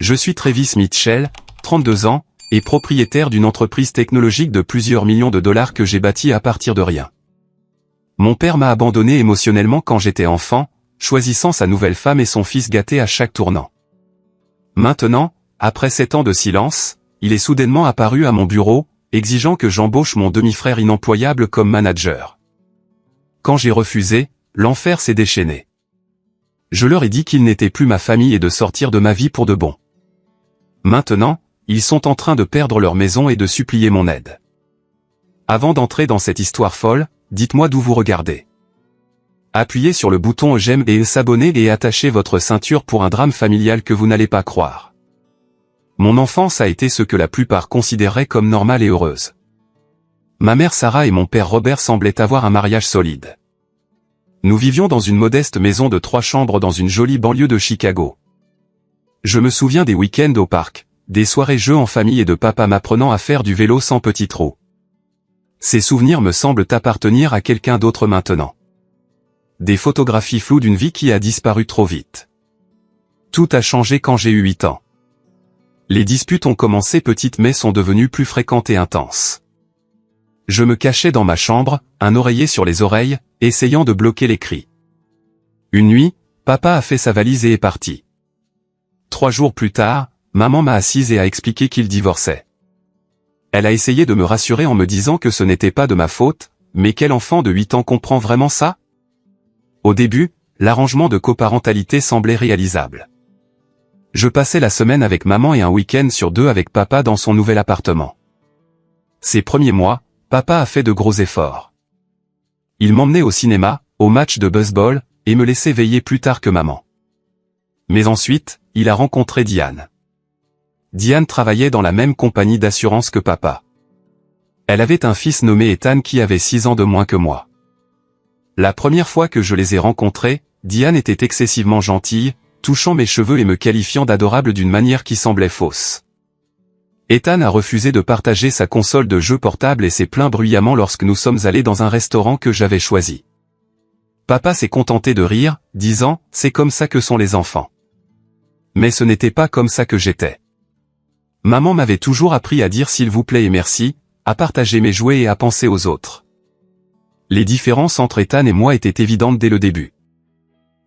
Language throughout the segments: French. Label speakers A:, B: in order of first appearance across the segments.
A: Je suis Travis Mitchell, 32 ans, et propriétaire d'une entreprise technologique de plusieurs millions de dollars que j'ai bâtie à partir de rien. Mon père m'a abandonné émotionnellement quand j'étais enfant, choisissant sa nouvelle femme et son fils gâté à chaque tournant. Maintenant, après 7 ans de silence, il est soudainement apparu à mon bureau, exigeant que j'embauche mon demi-frère inemployable comme manager. Quand j'ai refusé, l'enfer s'est déchaîné. Je leur ai dit qu'ils n'étaient plus ma famille et de sortir de ma vie pour de bon. Maintenant, ils sont en train de perdre leur maison et de supplier mon aide. Avant d'entrer dans cette histoire folle, dites-moi d'où vous regardez. Appuyez sur le bouton j'aime et s'abonner et attachez votre ceinture pour un drame familial que vous n'allez pas croire. Mon enfance a été ce que la plupart considéraient comme normale et heureuse. Ma mère Sarah et mon père Robert semblaient avoir un mariage solide. Nous vivions dans une modeste maison de 3 chambres dans une jolie banlieue de Chicago. Je me souviens des week-ends au parc, des soirées jeux en famille et de papa m'apprenant à faire du vélo sans petit trou. Ces souvenirs me semblent appartenir à quelqu'un d'autre maintenant. Des photographies floues d'une vie qui a disparu trop vite. Tout a changé quand j'ai eu 8 ans. Les disputes ont commencé petites mais sont devenues plus fréquentes et intenses. Je me cachais dans ma chambre, un oreiller sur les oreilles, essayant de bloquer les cris. Une nuit, papa a fait sa valise et est parti. 3 jours plus tard, maman m'a assise et a expliqué qu'il divorçait. Elle a essayé de me rassurer en me disant que ce n'était pas de ma faute, mais quel enfant de 8 ans comprend vraiment ça? Au début, l'arrangement de coparentalité semblait réalisable. Je passais la semaine avec maman et un week-end sur 2 avec papa dans son nouvel appartement. Ces premiers mois, papa a fait de gros efforts. Il m'emmenait au cinéma, au match de baseball, et me laissait veiller plus tard que maman. Mais ensuite, il a rencontré Diane. Diane travaillait dans la même compagnie d'assurance que papa. Elle avait un fils nommé Ethan qui avait 6 ans de moins que moi. La première fois que je les ai rencontrés, Diane était excessivement gentille, touchant mes cheveux et me qualifiant d'adorable d'une manière qui semblait fausse. Ethan a refusé de partager sa console de jeux portable et s'est plaint bruyamment lorsque nous sommes allés dans un restaurant que j'avais choisi. Papa s'est contenté de rire, disant « C'est comme ça que sont les enfants ». Mais ce n'était pas comme ça que j'étais. Maman m'avait toujours appris à dire s'il vous plaît et merci, à partager mes jouets et à penser aux autres. Les différences entre Ethan et moi étaient évidentes dès le début.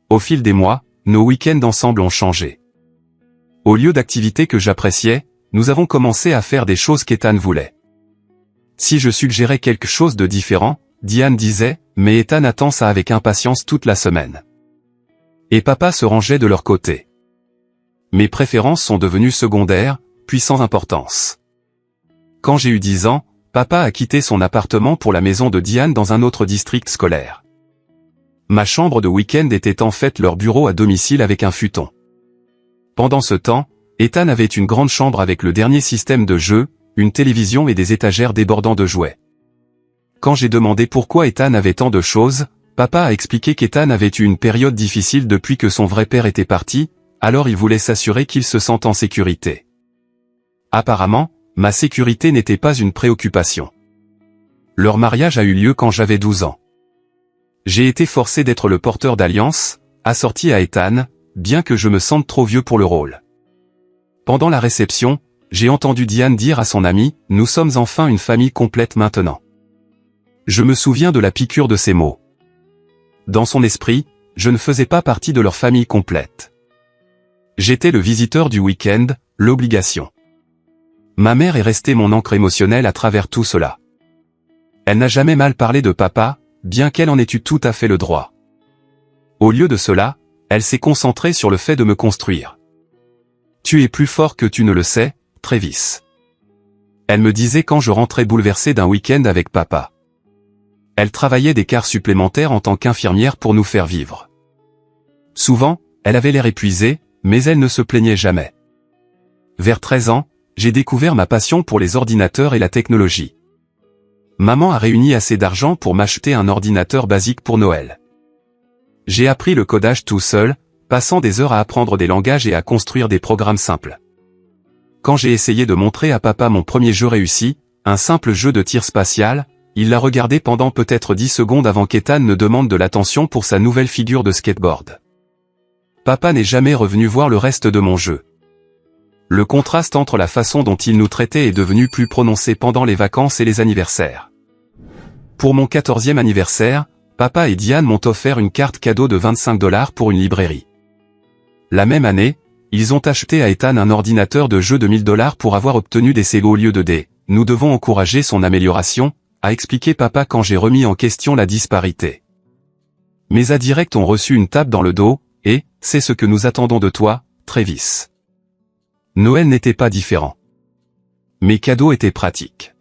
A: Au fil des mois, nos week-ends ensemble ont changé. Au lieu d'activités que j'appréciais, nous avons commencé à faire des choses qu'Ethan voulait. Si je suggérais quelque chose de différent, Diane disait « Mais Ethan attend ça avec impatience toute la semaine ». Et papa se rangeait de leur côté. Mes préférences sont devenues secondaires, puis sans importance. Quand j'ai eu 10 ans, papa a quitté son appartement pour la maison de Diane dans un autre district scolaire. Ma chambre de week-end était en fait leur bureau à domicile avec un futon. Pendant ce temps, Ethan avait une grande chambre avec le dernier système de jeu, une télévision et des étagères débordant de jouets. Quand j'ai demandé pourquoi Ethan avait tant de choses, papa a expliqué qu'Ethan avait eu une période difficile depuis que son vrai père était parti, alors il voulait s'assurer qu'il se sente en sécurité. Apparemment, ma sécurité n'était pas une préoccupation. Leur mariage a eu lieu quand j'avais 12 ans. J'ai été forcé d'être le porteur d'alliance, assorti à Ethan, bien que je me sente trop vieux pour le rôle. Pendant la réception, j'ai entendu Diane dire à son ami « Nous sommes enfin une famille complète maintenant ». Je me souviens de la piqûre de ces mots. Dans son esprit, je ne faisais pas partie de leur famille complète. J'étais le visiteur du week-end, l'obligation. Ma mère est restée mon ancre émotionnelle à travers tout cela. Elle n'a jamais mal parlé de papa, bien qu'elle en ait eu tout à fait le droit. Au lieu de cela, elle s'est concentrée sur le fait de me construire. « Tu es plus fort que tu ne le sais, Travis. » Elle me disait quand je rentrais bouleversé d'un week-end avec papa. Elle travaillait des quarts supplémentaires en tant qu'infirmière pour nous faire vivre. Souvent, elle avait l'air épuisée, mais elle ne se plaignait jamais. Vers 13 ans, j'ai découvert ma passion pour les ordinateurs et la technologie. Maman a réuni assez d'argent pour m'acheter un ordinateur basique pour Noël. J'ai appris le codage tout seul, passant des heures à apprendre des langages et à construire des programmes simples. Quand j'ai essayé de montrer à papa mon premier jeu réussi, un simple jeu de tir spatial, il l'a regardé pendant peut-être 10 secondes avant qu'Ethan ne demande de l'attention pour sa nouvelle figure de skateboard. Papa n'est jamais revenu voir le reste de mon jeu. Le contraste entre la façon dont il nous traitait est devenu plus prononcé pendant les vacances et les anniversaires. Pour mon 14e anniversaire, papa et Diane m'ont offert une carte cadeau de 25 $ pour une librairie. La même année, ils ont acheté à Ethan un ordinateur de jeu de 1000 $ pour avoir obtenu des C au lieu de D. Nous devons encourager son amélioration, a expliqué papa quand j'ai remis en question la disparité. Mes indirects ont reçu une tape dans le dos, et, c'est ce que nous attendons de toi, Travis. Noël n'était pas différent. Mes cadeaux étaient pratiques.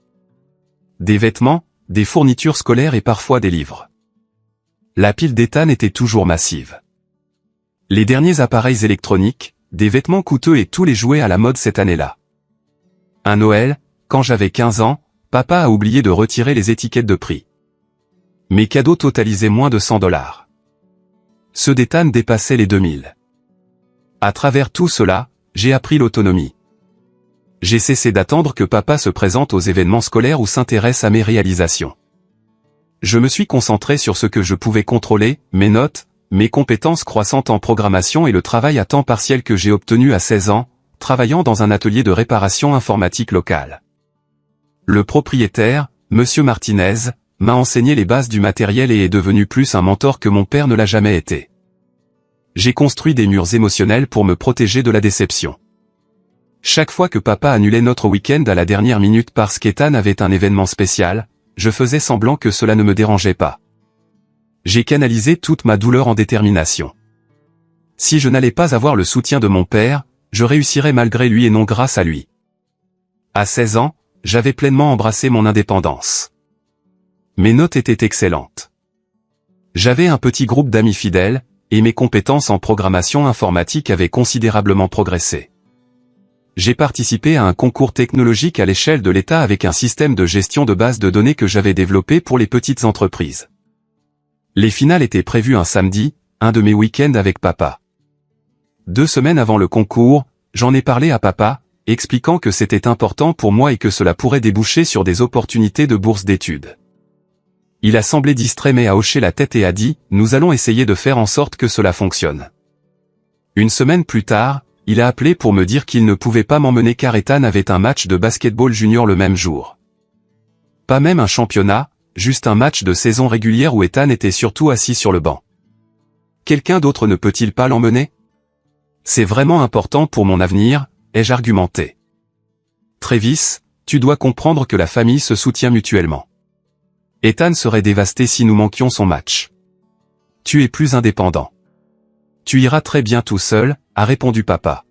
A: Des vêtements, des fournitures scolaires et parfois des livres. La pile d'Ethan était toujours massive. Les derniers appareils électroniques, des vêtements coûteux et tous les jouets à la mode cette année-là. Un Noël, quand j'avais 15 ans, papa a oublié de retirer les étiquettes de prix. Mes cadeaux totalisaient moins de 100 $. Ceux d'Ethan dépassaient les 2000. À travers tout cela, j'ai appris l'autonomie. J'ai cessé d'attendre que papa se présente aux événements scolaires ou s'intéresse à mes réalisations. Je me suis concentré sur ce que je pouvais contrôler, mes notes, mes compétences croissantes en programmation et le travail à temps partiel que j'ai obtenu à 16 ans, travaillant dans un atelier de réparation informatique local. Le propriétaire, Monsieur Martinez, m'a enseigné les bases du matériel et est devenu plus un mentor que mon père ne l'a jamais été. J'ai construit des murs émotionnels pour me protéger de la déception. Chaque fois que papa annulait notre week-end à la dernière minute parce qu'Ethan avait un événement spécial, je faisais semblant que cela ne me dérangeait pas. J'ai canalisé toute ma douleur en détermination. Si je n'allais pas avoir le soutien de mon père, je réussirais malgré lui et non grâce à lui. À 16 ans, j'avais pleinement embrassé mon indépendance. Mes notes étaient excellentes. J'avais un petit groupe d'amis fidèles, et mes compétences en programmation informatique avaient considérablement progressé. J'ai participé à un concours technologique à l'échelle de l'État avec un système de gestion de base de données que j'avais développé pour les petites entreprises. Les finales étaient prévues un samedi, un de mes week-ends avec papa. 2 semaines avant le concours, j'en ai parlé à papa, expliquant que c'était important pour moi et que cela pourrait déboucher sur des opportunités de bourse d'études. Il a semblé distrait mais a hoché la tête et a dit « Nous allons essayer de faire en sorte que cela fonctionne ». Une semaine plus tard, il a appelé pour me dire qu'il ne pouvait pas m'emmener car Ethan avait un match de basketball junior le même jour. Pas même un championnat, juste un match de saison régulière où Ethan était surtout assis sur le banc. Quelqu'un d'autre ne peut-il pas l'emmener? C'est vraiment important pour mon avenir, ai-je argumenté. Travis, tu dois comprendre que la famille se soutient mutuellement. Ethan serait dévasté si nous manquions son match. Tu es plus indépendant. Tu iras très bien tout seul, a répondu papa.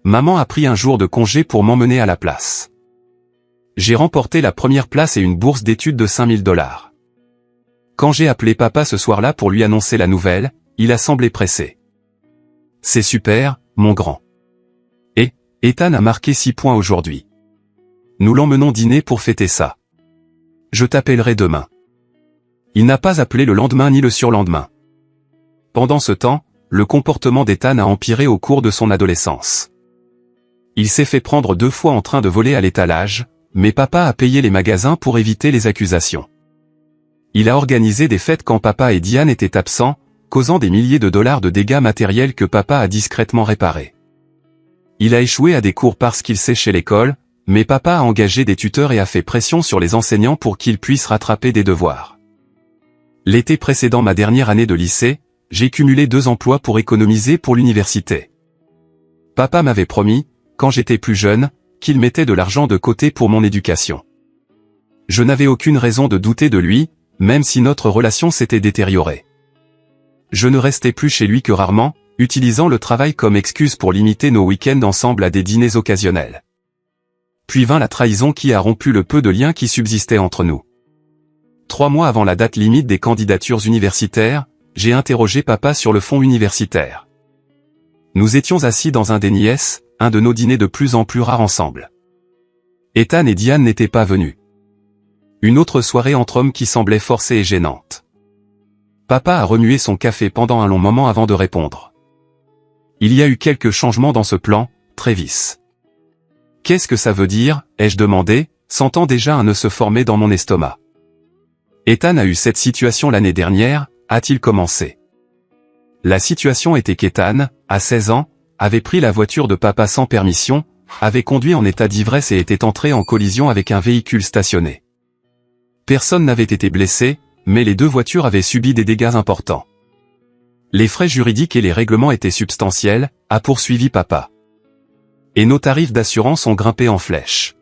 A: Maman a pris un jour de congé pour m'emmener à la place. J'ai remporté la première place et une bourse d'études de 5000 $. Quand j'ai appelé papa ce soir-là pour lui annoncer la nouvelle, il a semblé pressé. C'est super, mon grand. Et, Ethan a marqué 6 points aujourd'hui. Nous l'emmenons dîner pour fêter ça. Je t'appellerai demain. Il n'a pas appelé le lendemain ni le surlendemain. Pendant ce temps, le comportement d'Ethan a empiré au cours de son adolescence. Il s'est fait prendre 2 fois en train de voler à l'étalage, mais papa a payé les magasins pour éviter les accusations. Il a organisé des fêtes quand papa et Diane étaient absents, causant des milliers de dollars de dégâts matériels que papa a discrètement réparés. Il a échoué à des cours parce qu'il séchait l'école, mais papa a engagé des tuteurs et a fait pression sur les enseignants pour qu'ils puissent rattraper des devoirs. L'été précédant ma dernière année de lycée, j'ai cumulé 2 emplois pour économiser pour l'université. Papa m'avait promis, quand j'étais plus jeune, qu'il mettait de l'argent de côté pour mon éducation. Je n'avais aucune raison de douter de lui, même si notre relation s'était détériorée. Je ne restais plus chez lui que rarement, utilisant le travail comme excuse pour limiter nos week-ends ensemble à des dîners occasionnels. Puis vint la trahison qui a rompu le peu de lien qui subsistait entre nous. 3 mois avant la date limite des candidatures universitaires, j'ai interrogé papa sur le fonds universitaire. Nous étions assis dans un des nièces, un de nos dîners de plus en plus rares ensemble. Ethan et Diane n'étaient pas venus. Une autre soirée entre hommes qui semblait forcée et gênante. Papa a remué son café pendant un long moment avant de répondre. Il y a eu quelques changements dans ce plan, Travis. Qu'est-ce que ça veut dire, ai-je demandé, sentant déjà un nœud se former dans mon estomac. Ethan a eu cette situation l'année dernière, a-t-il commencé. La situation était qu'Ethan, à 16 ans, avait pris la voiture de papa sans permission, avait conduit en état d'ivresse et était entré en collision avec un véhicule stationné. Personne n'avait été blessé, mais les deux voitures avaient subi des dégâts importants. Les frais juridiques et les règlements étaient substantiels, a poursuivi papa. Et nos tarifs d'assurance ont grimpé en flèche.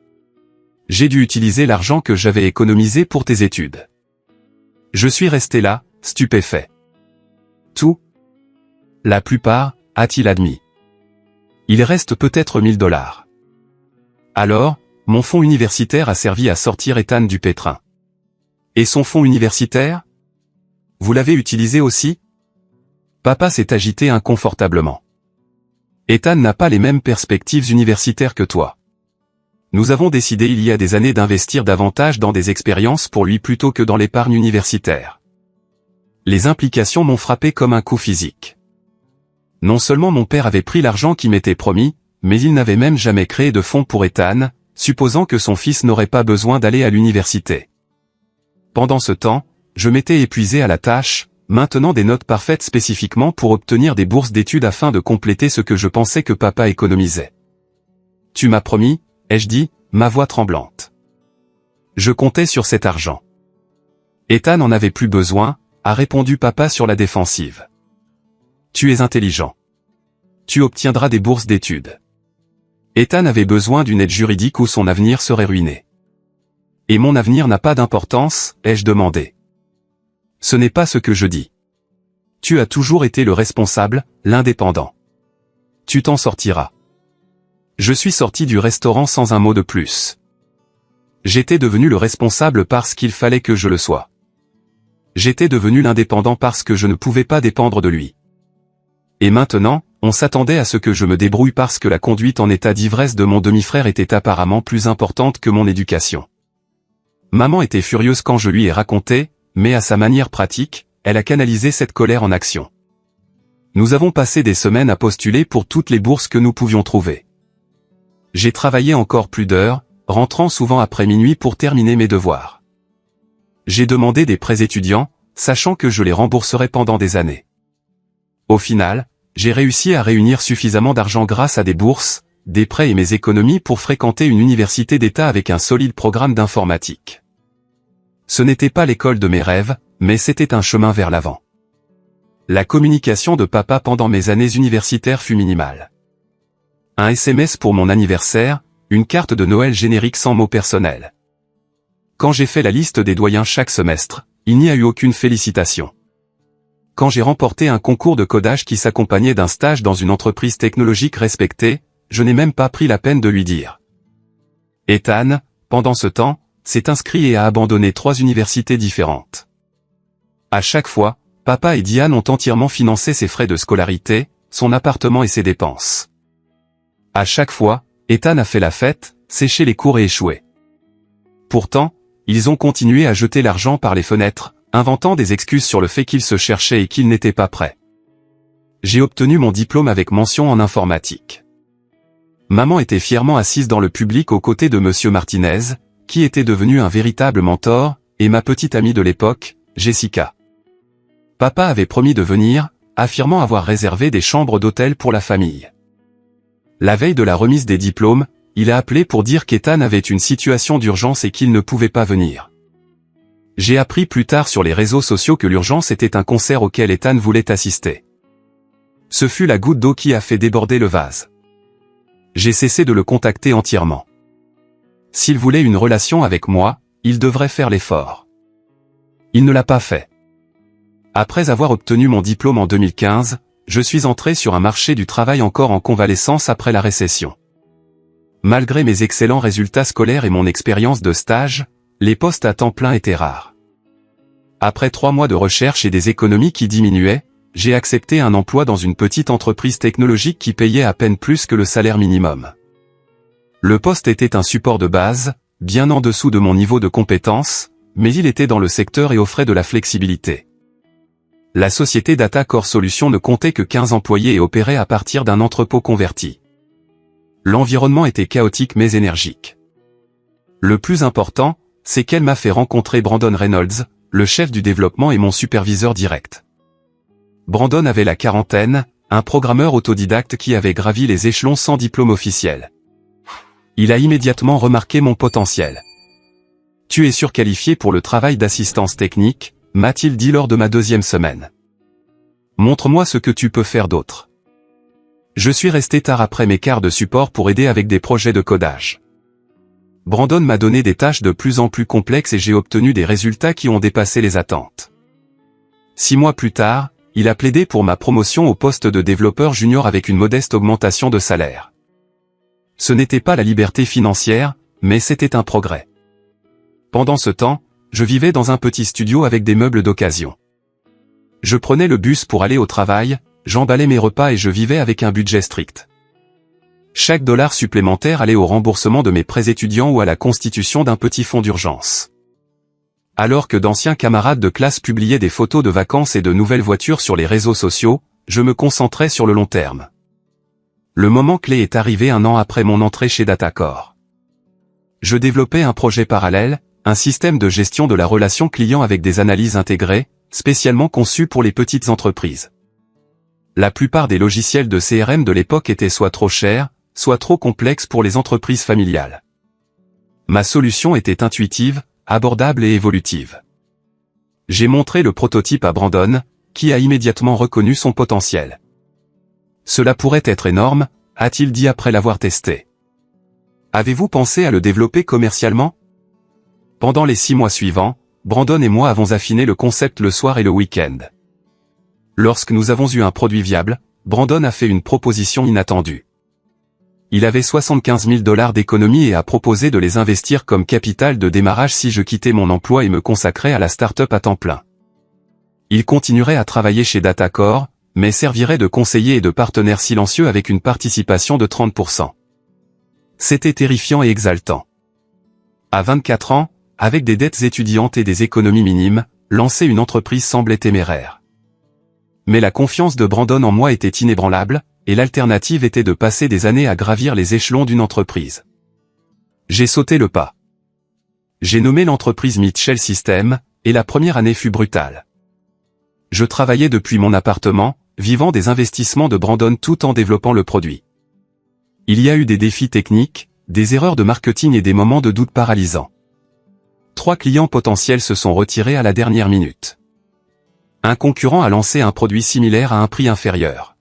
A: J'ai dû utiliser l'argent que j'avais économisé pour tes études. Je suis resté là, stupéfait. Tout? La plupart, a-t-il admis. Il reste peut-être 1000 $. Alors, mon fonds universitaire a servi à sortir Ethan du pétrin. Et son fonds universitaire? Vous l'avez utilisé aussi? Papa s'est agité inconfortablement. Ethan n'a pas les mêmes perspectives universitaires que toi. Nous avons décidé il y a des années d'investir davantage dans des expériences pour lui plutôt que dans l'épargne universitaire. Les implications m'ont frappé comme un coup physique. Non seulement mon père avait pris l'argent qui m'était promis, mais il n'avait même jamais créé de fonds pour Ethan, supposant que son fils n'aurait pas besoin d'aller à l'université. Pendant ce temps, je m'étais épuisé à la tâche, maintenant des notes parfaites spécifiquement pour obtenir des bourses d'études afin de compléter ce que je pensais que papa économisait. Tu m'as promis, ai-je dit, ma voix tremblante. Je comptais sur cet argent. Ethan n'en avait plus besoin, a répondu papa sur la défensive. Tu es intelligent. Tu obtiendras des bourses d'études. Ethan avait besoin d'une aide juridique ou son avenir serait ruiné. Et mon avenir n'a pas d'importance, ai-je demandé. Ce n'est pas ce que je dis. Tu as toujours été le responsable, l'indépendant. Tu t'en sortiras. Je suis sorti du restaurant sans un mot de plus. J'étais devenu le responsable parce qu'il fallait que je le sois. J'étais devenu l'indépendant parce que je ne pouvais pas dépendre de lui. Et maintenant, on s'attendait à ce que je me débrouille parce que la conduite en état d'ivresse de mon demi-frère était apparemment plus importante que mon éducation. Maman était furieuse quand je lui ai raconté, mais à sa manière pratique, elle a canalisé cette colère en action. Nous avons passé des semaines à postuler pour toutes les bourses que nous pouvions trouver. J'ai travaillé encore plus d'heures, rentrant souvent après minuit pour terminer mes devoirs. J'ai demandé des prêts étudiants, sachant que je les rembourserais pendant des années. Au final, j'ai réussi à réunir suffisamment d'argent grâce à des bourses, des prêts et mes économies pour fréquenter une université d'État avec un solide programme d'informatique. Ce n'était pas l'école de mes rêves, mais c'était un chemin vers l'avant. La communication de papa pendant mes années universitaires fut minimale. Un SMS pour mon anniversaire, une carte de Noël générique sans mots personnels. Quand j'ai fait la liste des doyens chaque semestre, il n'y a eu aucune félicitation. Quand j'ai remporté un concours de codage qui s'accompagnait d'un stage dans une entreprise technologique respectée, je n'ai même pas pris la peine de lui dire. Ethan, pendant ce temps, s'est inscrit et a abandonné 3 universités différentes. À chaque fois, papa et Diane ont entièrement financé ses frais de scolarité, son appartement et ses dépenses. À chaque fois, Ethan a fait la fête, séché les cours et échoué. Pourtant, ils ont continué à jeter l'argent par les fenêtres, inventant des excuses sur le fait qu'ils se cherchaient et qu'ils n'étaient pas prêts. J'ai obtenu mon diplôme avec mention en informatique. Maman était fièrement assise dans le public aux côtés de Monsieur Martinez, qui était devenu un véritable mentor, et ma petite amie de l'époque, Jessica. Papa avait promis de venir, affirmant avoir réservé des chambres d'hôtel pour la famille. La veille de la remise des diplômes, il a appelé pour dire qu'Ethan avait une situation d'urgence et qu'il ne pouvait pas venir. J'ai appris plus tard sur les réseaux sociaux que l'urgence était un concert auquel Ethan voulait assister. Ce fut la goutte d'eau qui a fait déborder le vase. J'ai cessé de le contacter entièrement. S'il voulait une relation avec moi, il devrait faire l'effort. Il ne l'a pas fait. Après avoir obtenu mon diplôme en 2015, je suis entré sur un marché du travail encore en convalescence après la récession. Malgré mes excellents résultats scolaires et mon expérience de stage, les postes à temps plein étaient rares. Après 3 mois de recherche et des économies qui diminuaient, j'ai accepté un emploi dans une petite entreprise technologique qui payait à peine plus que le salaire minimum. Le poste était un support de base, bien en dessous de mon niveau de compétence, mais il était dans le secteur et offrait de la flexibilité. La société Data Core Solutions ne comptait que 15 employés et opérait à partir d'un entrepôt converti. L'environnement était chaotique mais énergique. Le plus important, c'est qu'elle m'a fait rencontrer Brandon Reynolds, le chef du développement et mon superviseur direct. Brandon avait la quarantaine, un programmeur autodidacte qui avait gravi les échelons sans diplôme officiel. Il a immédiatement remarqué mon potentiel. « Tu es surqualifié pour le travail d'assistance technique », m'a-t-il dit lors de ma 2e semaine. « Montre-moi ce que tu peux faire d'autre. » Je suis resté tard après mes quarts de support pour aider avec des projets de codage. Brandon m'a donné des tâches de plus en plus complexes et j'ai obtenu des résultats qui ont dépassé les attentes. 6 mois plus tard, il a plaidé pour ma promotion au poste de développeur junior avec une modeste augmentation de salaire. Ce n'était pas la liberté financière, mais c'était un progrès. Pendant ce temps, je vivais dans un petit studio avec des meubles d'occasion. Je prenais le bus pour aller au travail, j'emballais mes repas et je vivais avec un budget strict. Chaque dollar supplémentaire allait au remboursement de mes prêts étudiants ou à la constitution d'un petit fonds d'urgence. Alors que d'anciens camarades de classe publiaient des photos de vacances et de nouvelles voitures sur les réseaux sociaux, je me concentrais sur le long terme. Le moment clé est arrivé 1 an après mon entrée chez Datacore. Je développais un projet parallèle, un système de gestion de la relation client avec des analyses intégrées, spécialement conçu pour les petites entreprises. La plupart des logiciels de CRM de l'époque étaient soit trop chers, soit trop complexes pour les entreprises familiales. Ma solution était intuitive, abordable et évolutive. J'ai montré le prototype à Brandon, qui a immédiatement reconnu son potentiel. « Cela pourrait être énorme », a-t-il dit après l'avoir testé. « Avez-vous pensé à le développer commercialement ?» Pendant les 6 mois suivants, Brandon et moi avons affiné le concept le soir et le week-end. Lorsque nous avons eu un produit viable, Brandon a fait une proposition inattendue. Il avait 75 000 $ d'économie et a proposé de les investir comme capital de démarrage si je quittais mon emploi et me consacrais à la start-up à temps plein. Il continuerait à travailler chez Datacore, mais servirait de conseiller et de partenaire silencieux avec une participation de 30%. C'était terrifiant et exaltant. À 24 ans, avec des dettes étudiantes et des économies minimes, lancer une entreprise semblait téméraire. Mais la confiance de Brandon en moi était inébranlable, et l'alternative était de passer des années à gravir les échelons d'une entreprise. J'ai sauté le pas. J'ai nommé l'entreprise Mitchell Systems, et la première année fut brutale. Je travaillais depuis mon appartement, vivant des investissements de Brandon tout en développant le produit. Il y a eu des défis techniques, des erreurs de marketing et des moments de doute paralysants. 3 clients potentiels se sont retirés à la dernière minute. Un concurrent a lancé un produit similaire à un prix inférieur.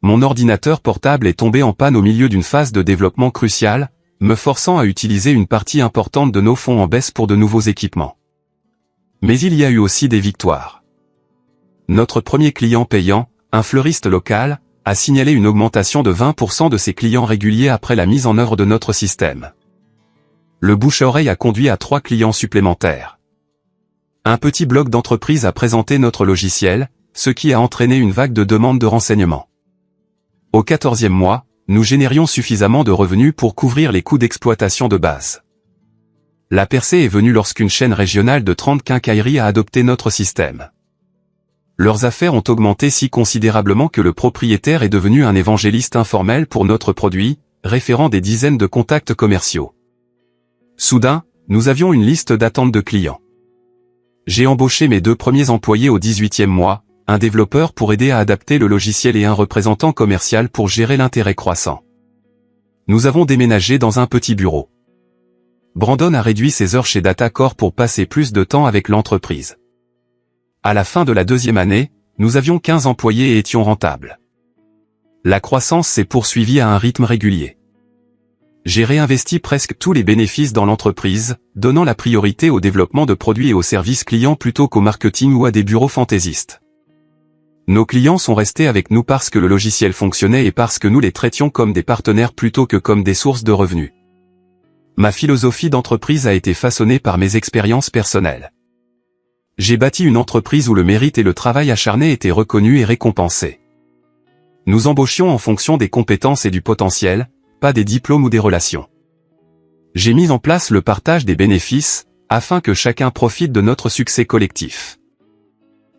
A: Mon ordinateur portable est tombé en panne au milieu d'une phase de développement cruciale, me forçant à utiliser une partie importante de nos fonds en baisse pour de nouveaux équipements. Mais il y a eu aussi des victoires. Notre premier client payant, un fleuriste local, a signalé une augmentation de 20% de ses clients réguliers après la mise en œuvre de notre système. Le bouche-à-oreille a conduit à 3 clients supplémentaires. Un petit blog d'entreprise a présenté notre logiciel, ce qui a entraîné une vague de demandes de renseignements. Au 14e mois, nous générions suffisamment de revenus pour couvrir les coûts d'exploitation de base. La percée est venue lorsqu'une chaîne régionale de 30 quincailleries a adopté notre système. Leurs affaires ont augmenté si considérablement que le propriétaire est devenu un évangéliste informel pour notre produit, référant des dizaines de contacts commerciaux. Soudain, nous avions une liste d'attente de clients. J'ai embauché mes 2 premiers employés au 18e mois, un développeur pour aider à adapter le logiciel et un représentant commercial pour gérer l'intérêt croissant. Nous avons déménagé dans un petit bureau. Brandon a réduit ses heures chez Datacore pour passer plus de temps avec l'entreprise. À la fin de la 2e année, nous avions 15 employés et étions rentables. La croissance s'est poursuivie à un rythme régulier. J'ai réinvesti presque tous les bénéfices dans l'entreprise, donnant la priorité au développement de produits et aux services clients plutôt qu'au marketing ou à des bureaux fantaisistes. Nos clients sont restés avec nous parce que le logiciel fonctionnait et parce que nous les traitions comme des partenaires plutôt que comme des sources de revenus. Ma philosophie d'entreprise a été façonnée par mes expériences personnelles. J'ai bâti une entreprise où le mérite et le travail acharné étaient reconnus et récompensés. Nous embauchions en fonction des compétences et du potentiel, pas des diplômes ou des relations. J'ai mis en place le partage des bénéfices, afin que chacun profite de notre succès collectif.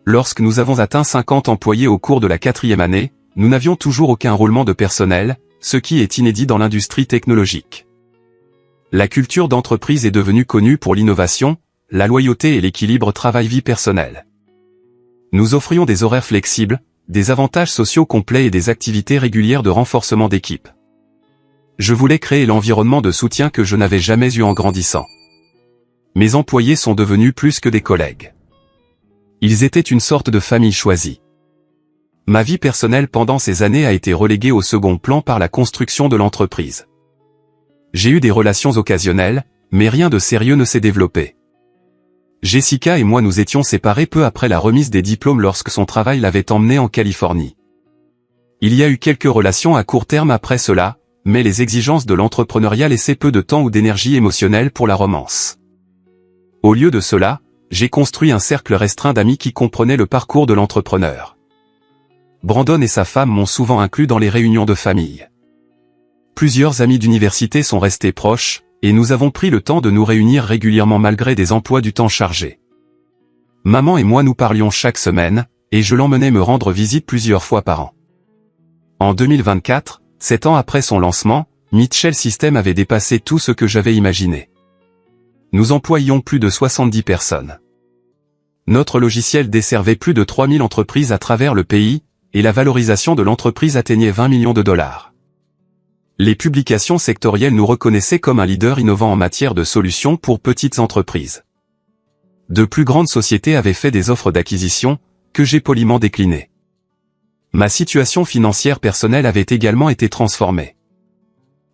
A: Lorsque nous avons atteint 50 employés au cours de la 4e année, nous n'avions toujours aucun roulement de personnel, ce qui est inédit dans l'industrie technologique. La culture d'entreprise est devenue connue pour l'innovation, la loyauté et l'équilibre travail-vie personnelle. Nous offrions des horaires flexibles, des avantages sociaux complets et des activités régulières de renforcement d'équipe. Je voulais créer l'environnement de soutien que je n'avais jamais eu en grandissant. Mes employés sont devenus plus que des collègues. Ils étaient une sorte de famille choisie. Ma vie personnelle pendant ces années a été reléguée au second plan par la construction de l'entreprise. J'ai eu des relations occasionnelles, mais rien de sérieux ne s'est développé. Jessica et moi nous étions séparés peu après la remise des diplômes lorsque son travail l'avait emmenée en Californie. Il y a eu quelques relations à court terme après cela, mais les exigences de l'entrepreneuriat laissaient peu de temps ou d'énergie émotionnelle pour la romance. Au lieu de cela, j'ai construit un cercle restreint d'amis qui comprenaient le parcours de l'entrepreneur. Brandon et sa femme m'ont souvent inclus dans les réunions de famille. Plusieurs amis d'université sont restés proches, et nous avons pris le temps de nous réunir régulièrement malgré des emplois du temps chargés. Maman et moi nous parlions chaque semaine, et je l'emmenais me rendre visite plusieurs fois par an. En 2024, 7 ans après son lancement, Mitchell System avait dépassé tout ce que j'avais imaginé. Nous employions plus de 70 personnes. Notre logiciel desservait plus de 3000 entreprises à travers le pays, et la valorisation de l'entreprise atteignait 20 millions de dollars. Les publications sectorielles nous reconnaissaient comme un leader innovant en matière de solutions pour petites entreprises. De plus grandes sociétés avaient fait des offres d'acquisition, que j'ai poliment déclinées. Ma situation financière personnelle avait également été transformée.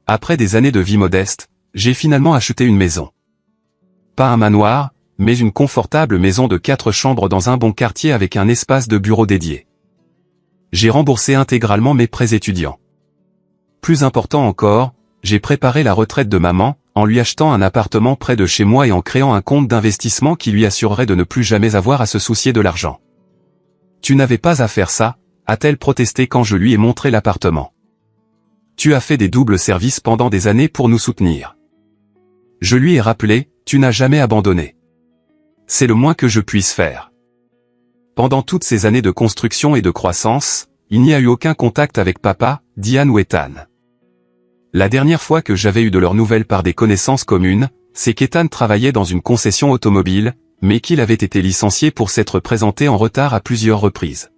A: Après des années de vie modeste, j'ai finalement acheté une maison. Pas un manoir, mais une confortable maison de 4 chambres dans un bon quartier avec un espace de bureau dédié. J'ai remboursé intégralement mes prêts étudiants. Plus important encore, j'ai préparé la retraite de maman, en lui achetant un appartement près de chez moi et en créant un compte d'investissement qui lui assurerait de ne plus jamais avoir à se soucier de l'argent. « Tu n'avais pas à faire ça », a-t-elle protesté quand je lui ai montré l'appartement. « Tu as fait des doubles services pendant des années pour nous soutenir. » Je lui ai rappelé, « Tu n'as jamais abandonné. C'est le moins que je puisse faire. » Pendant toutes ces années de construction et de croissance, il n'y a eu aucun contact avec papa, Diane ou Ethan. La dernière fois que j'avais eu de leurs nouvelles par des connaissances communes, c'est qu'Ethan travaillait dans une concession automobile, mais qu'il avait été licencié pour s'être présenté en retard à plusieurs reprises.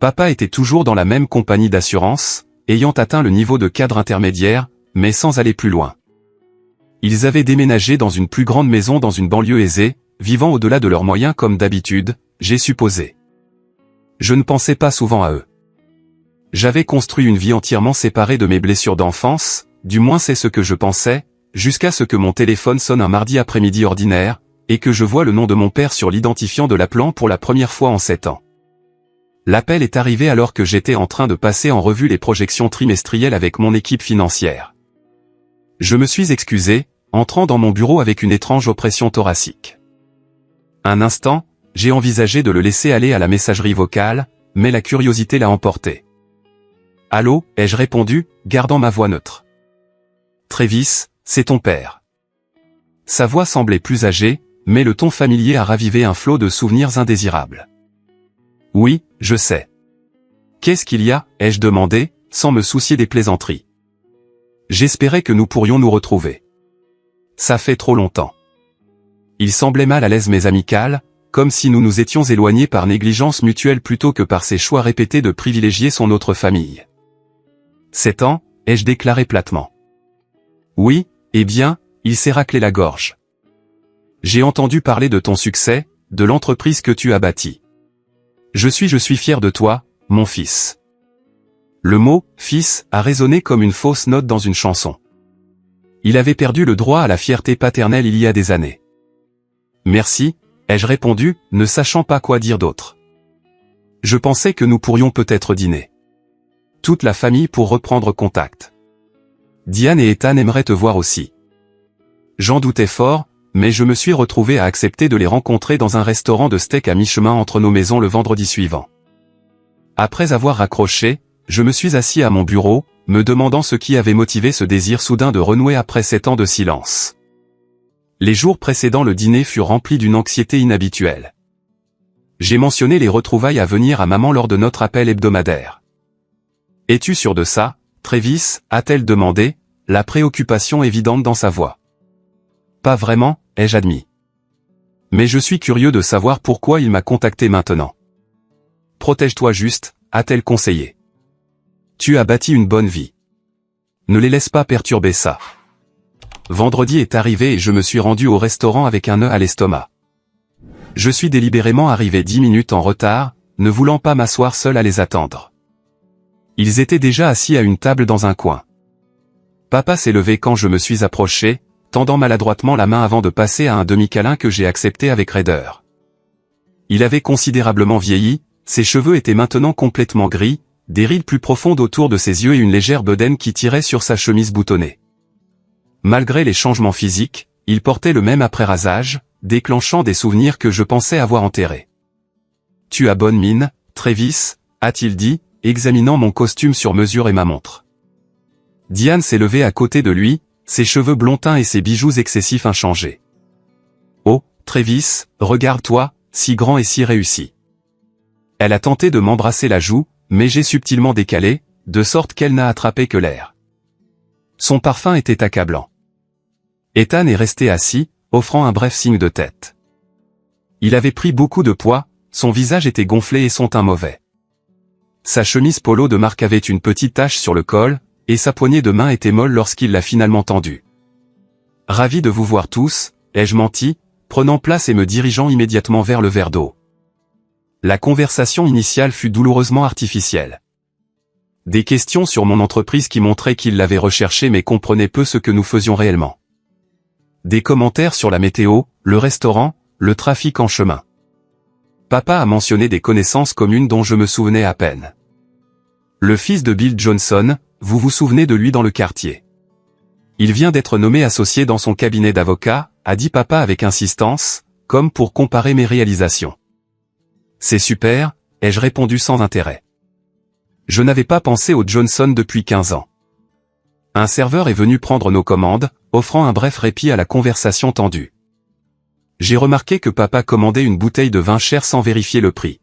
A: Papa était toujours dans la même compagnie d'assurance, ayant atteint le niveau de cadre intermédiaire, mais sans aller plus loin. Ils avaient déménagé dans une plus grande maison dans une banlieue aisée, vivant au-delà de leurs moyens comme d'habitude, j'ai supposé. Je ne pensais pas souvent à eux. J'avais construit une vie entièrement séparée de mes blessures d'enfance, du moins c'est ce que je pensais, jusqu'à ce que mon téléphone sonne un mardi après-midi ordinaire, et que je vois le nom de mon père sur l'identifiant de l'appelant pour la première fois en 7 ans. L'appel est arrivé alors que j'étais en train de passer en revue les projections trimestrielles avec mon équipe financière. Je me suis excusé, entrant dans mon bureau avec une étrange oppression thoracique. Un instant, j'ai envisagé de le laisser aller à la messagerie vocale, mais la curiosité l'a emporté. « Allô » ai-je répondu, gardant ma voix neutre. « Travis, c'est ton père. » Sa voix semblait plus âgée, mais le ton familier a ravivé un flot de souvenirs indésirables. « Oui, je sais. »« Qu'est-ce qu'il y a » ai-je demandé, sans me soucier des plaisanteries. J'espérais que nous pourrions nous retrouver. Ça fait trop longtemps. Il semblait mal à l'aise mais amical, comme si nous nous étions éloignés par négligence mutuelle plutôt que par ses choix répétés de privilégier son autre famille. 7 ans, ai-je déclaré platement. Oui, eh bien, il s'est raclé la gorge. J'ai entendu parler de ton succès, de l'entreprise que tu as bâtie. Je suis fier de toi, mon fils. Le mot « fils » a résonné comme une fausse note dans une chanson. Il avait perdu le droit à la fierté paternelle il y a des années. Merci, ai-je répondu, ne sachant pas quoi dire d'autre. Je pensais que nous pourrions peut-être dîner. Toute la famille pour reprendre contact. Diane et Ethan aimeraient te voir aussi. J'en doutais fort, mais je me suis retrouvé à accepter de les rencontrer dans un restaurant de steak à mi-chemin entre nos maisons le vendredi suivant. Après avoir raccroché, je me suis assis à mon bureau, me demandant ce qui avait motivé ce désir soudain de renouer après 7 ans de silence. Les jours précédant le dîner furent remplis d'une anxiété inhabituelle. J'ai mentionné les retrouvailles à venir à maman lors de notre appel hebdomadaire. « Es-tu sûr de ça, Travis » a-t-elle demandé, la préoccupation évidente dans sa voix. « Pas vraiment » ai-je admis. « Mais je suis curieux de savoir pourquoi il m'a contacté maintenant. » protège-toi juste, a-t-elle conseillé. Tu as bâti une bonne vie. Ne les laisse pas perturber ça. Vendredi est arrivé et je me suis rendu au restaurant avec un nœud à l'estomac. Je suis délibérément arrivé 10 minutes en retard, ne voulant pas m'asseoir seul à les attendre. Ils étaient déjà assis à une table dans un coin. Papa s'est levé quand je me suis approché, tendant maladroitement la main avant de passer à un demi-câlin que j'ai accepté avec raideur. Il avait considérablement vieilli, ses cheveux étaient maintenant complètement gris, des rides plus profondes autour de ses yeux et une légère bedaine qui tirait sur sa chemise boutonnée. Malgré les changements physiques, il portait le même après-rasage, déclenchant des souvenirs que je pensais avoir enterrés. « Tu as bonne mine, Travis », a-t-il dit, examinant mon costume sur mesure et ma montre. Diane s'est levée à côté de lui, ses cheveux blonds teints et ses bijoux excessifs inchangés. « Oh, Travis, regarde-toi, si grand et si réussi. » Elle a tenté de m'embrasser la joue, mais j'ai subtilement décalé, de sorte qu'elle n'a attrapé que l'air. Son parfum était accablant. Ethan est resté assis, offrant un bref signe de tête. Il avait pris beaucoup de poids, son visage était gonflé et son teint mauvais. Sa chemise polo de marque avait une petite tache sur le col, et sa poignée de main était molle lorsqu'il l'a finalement tendue. « Ravi de vous voir tous », ai-je menti, prenant place et me dirigeant immédiatement vers le verre d'eau. La conversation initiale fut douloureusement artificielle. Des questions sur mon entreprise qui montraient qu'il l'avait recherchée mais comprenait peu ce que nous faisions réellement. Des commentaires sur la météo, le restaurant, le trafic en chemin. Papa a mentionné des connaissances communes dont je me souvenais à peine. Le fils de Bill Johnson, vous vous souvenez de lui dans le quartier. Il vient d'être nommé associé dans son cabinet d'avocat, a dit papa avec insistance, comme pour comparer mes réalisations. C'est super, ai-je répondu sans intérêt. Je n'avais pas pensé au Johnson depuis 15 ans. Un serveur est venu prendre nos commandes, offrant un bref répit à la conversation tendue. J'ai remarqué que papa commandait une bouteille de vin cher sans vérifier le prix.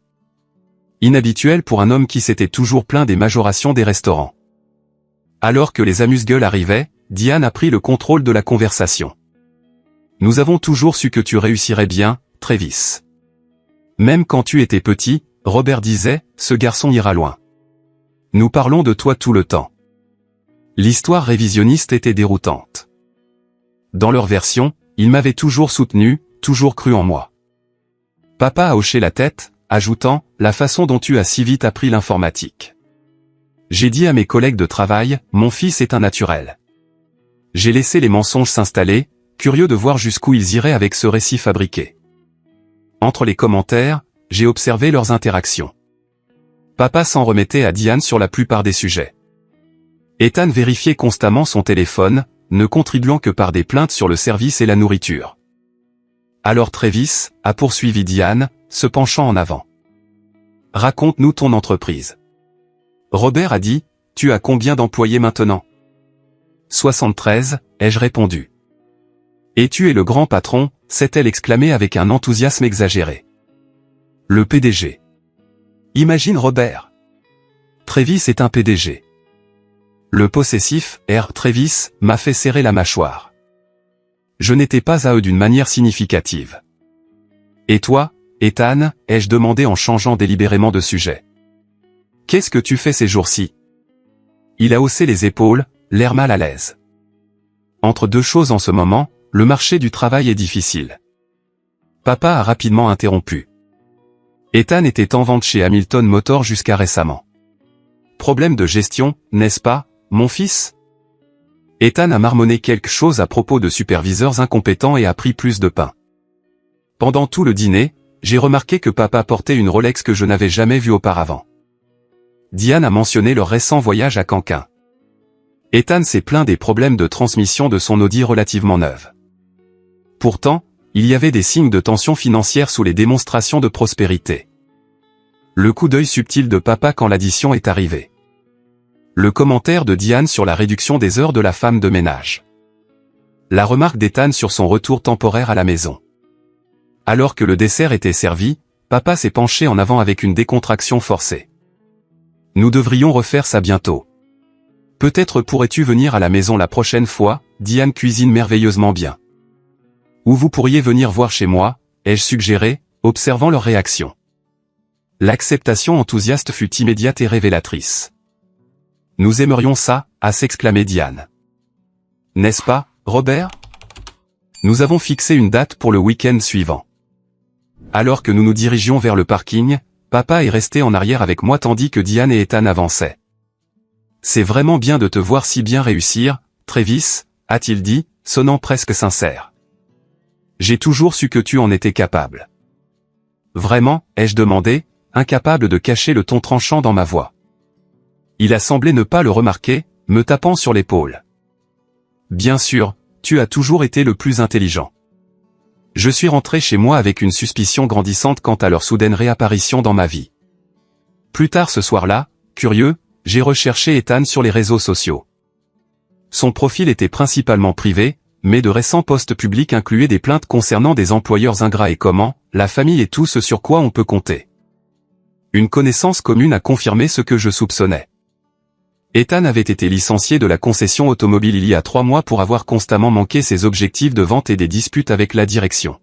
A: Inhabituel pour un homme qui s'était toujours plaint des majorations des restaurants. Alors que les amuse-gueules arrivaient, Diane a pris le contrôle de la conversation. Nous avons toujours su que tu réussirais bien, Travis. Même quand tu étais petit, Robert disait, ce garçon ira loin. Nous parlons de toi tout le temps. L'histoire révisionniste était déroutante. Dans leur version, ils m'avaient toujours soutenu, toujours cru en moi. Papa a hoché la tête, ajoutant, la façon dont tu as si vite appris l'informatique. J'ai dit à mes collègues de travail, mon fils est un naturel. J'ai laissé les mensonges s'installer, curieux de voir jusqu'où ils iraient avec ce récit fabriqué. Entre les commentaires, j'ai observé leurs interactions. Papa s'en remettait à Diane sur la plupart des sujets. Ethan vérifiait constamment son téléphone, ne contribuant que par des plaintes sur le service et la nourriture. Alors Travis, a poursuivi Diane, se penchant en avant. Raconte-nous ton entreprise. Robert a dit, tu as combien d'employés maintenant? 73, ai-je répondu. Et tu es le grand patron, s'est-elle exclamée avec un enthousiasme exagéré. Le PDG. Imagine Robert. Travis est un PDG. Le possessif, R. Travis, m'a fait serrer la mâchoire. Je n'étais pas à eux d'une manière significative. Et toi, Ethan, ai-je demandé en changeant délibérément de sujet. Qu'est-ce que tu fais ces jours-ci? Il a haussé les épaules, l'air mal à l'aise. Entre deux choses en ce moment, le marché du travail est difficile. Papa a rapidement interrompu. Ethan était en vente chez Hamilton Motors jusqu'à récemment. Problème de gestion, n'est-ce pas, mon fils? Ethan a marmonné quelque chose à propos de superviseurs incompétents et a pris plus de pain. Pendant tout le dîner, j'ai remarqué que papa portait une Rolex que je n'avais jamais vue auparavant. Diane a mentionné leur récent voyage à Canquin. Ethan s'est plaint des problèmes de transmission de son Audi relativement neuve. Pourtant, il y avait des signes de tension financière sous les démonstrations de prospérité. Le coup d'œil subtil de papa quand l'addition est arrivée. Le commentaire de Diane sur la réduction des heures de la femme de ménage. La remarque d'Ethan sur son retour temporaire à la maison. Alors que le dessert était servi, papa s'est penché en avant avec une décontraction forcée. Nous devrions refaire ça bientôt. Peut-être pourrais-tu venir à la maison la prochaine fois, Diane cuisine merveilleusement bien. Ou vous pourriez venir voir chez moi, ai-je suggéré, observant leur réaction. L'acceptation enthousiaste fut immédiate et révélatrice. Nous aimerions ça, a s'exclamé Diane. N'est-ce pas, Robert? Nous avons fixé une date pour le week-end suivant. Alors que nous nous dirigions vers le parking, papa est resté en arrière avec moi tandis que Diane et Ethan avançaient. C'est vraiment bien de te voir si bien réussir, Travis, a-t-il dit, sonnant presque sincère. J'ai toujours su que tu en étais capable. Vraiment, ai-je demandé, incapable de cacher le ton tranchant dans ma voix. Il a semblé ne pas le remarquer, me tapant sur l'épaule. Bien sûr, tu as toujours été le plus intelligent. Je suis rentré chez moi avec une suspicion grandissante quant à leur soudaine réapparition dans ma vie. Plus tard ce soir-là, curieux, j'ai recherché Ethan sur les réseaux sociaux. Son profil était principalement privé, mais de récents posts publics incluaient des plaintes concernant des employeurs ingrats et comment, la famille et tout ce sur quoi on peut compter. Une connaissance commune a confirmé ce que je soupçonnais. Ethan avait été licencié de la concession automobile il y a 3 mois pour avoir constamment manqué ses objectifs de vente et des disputes avec la direction.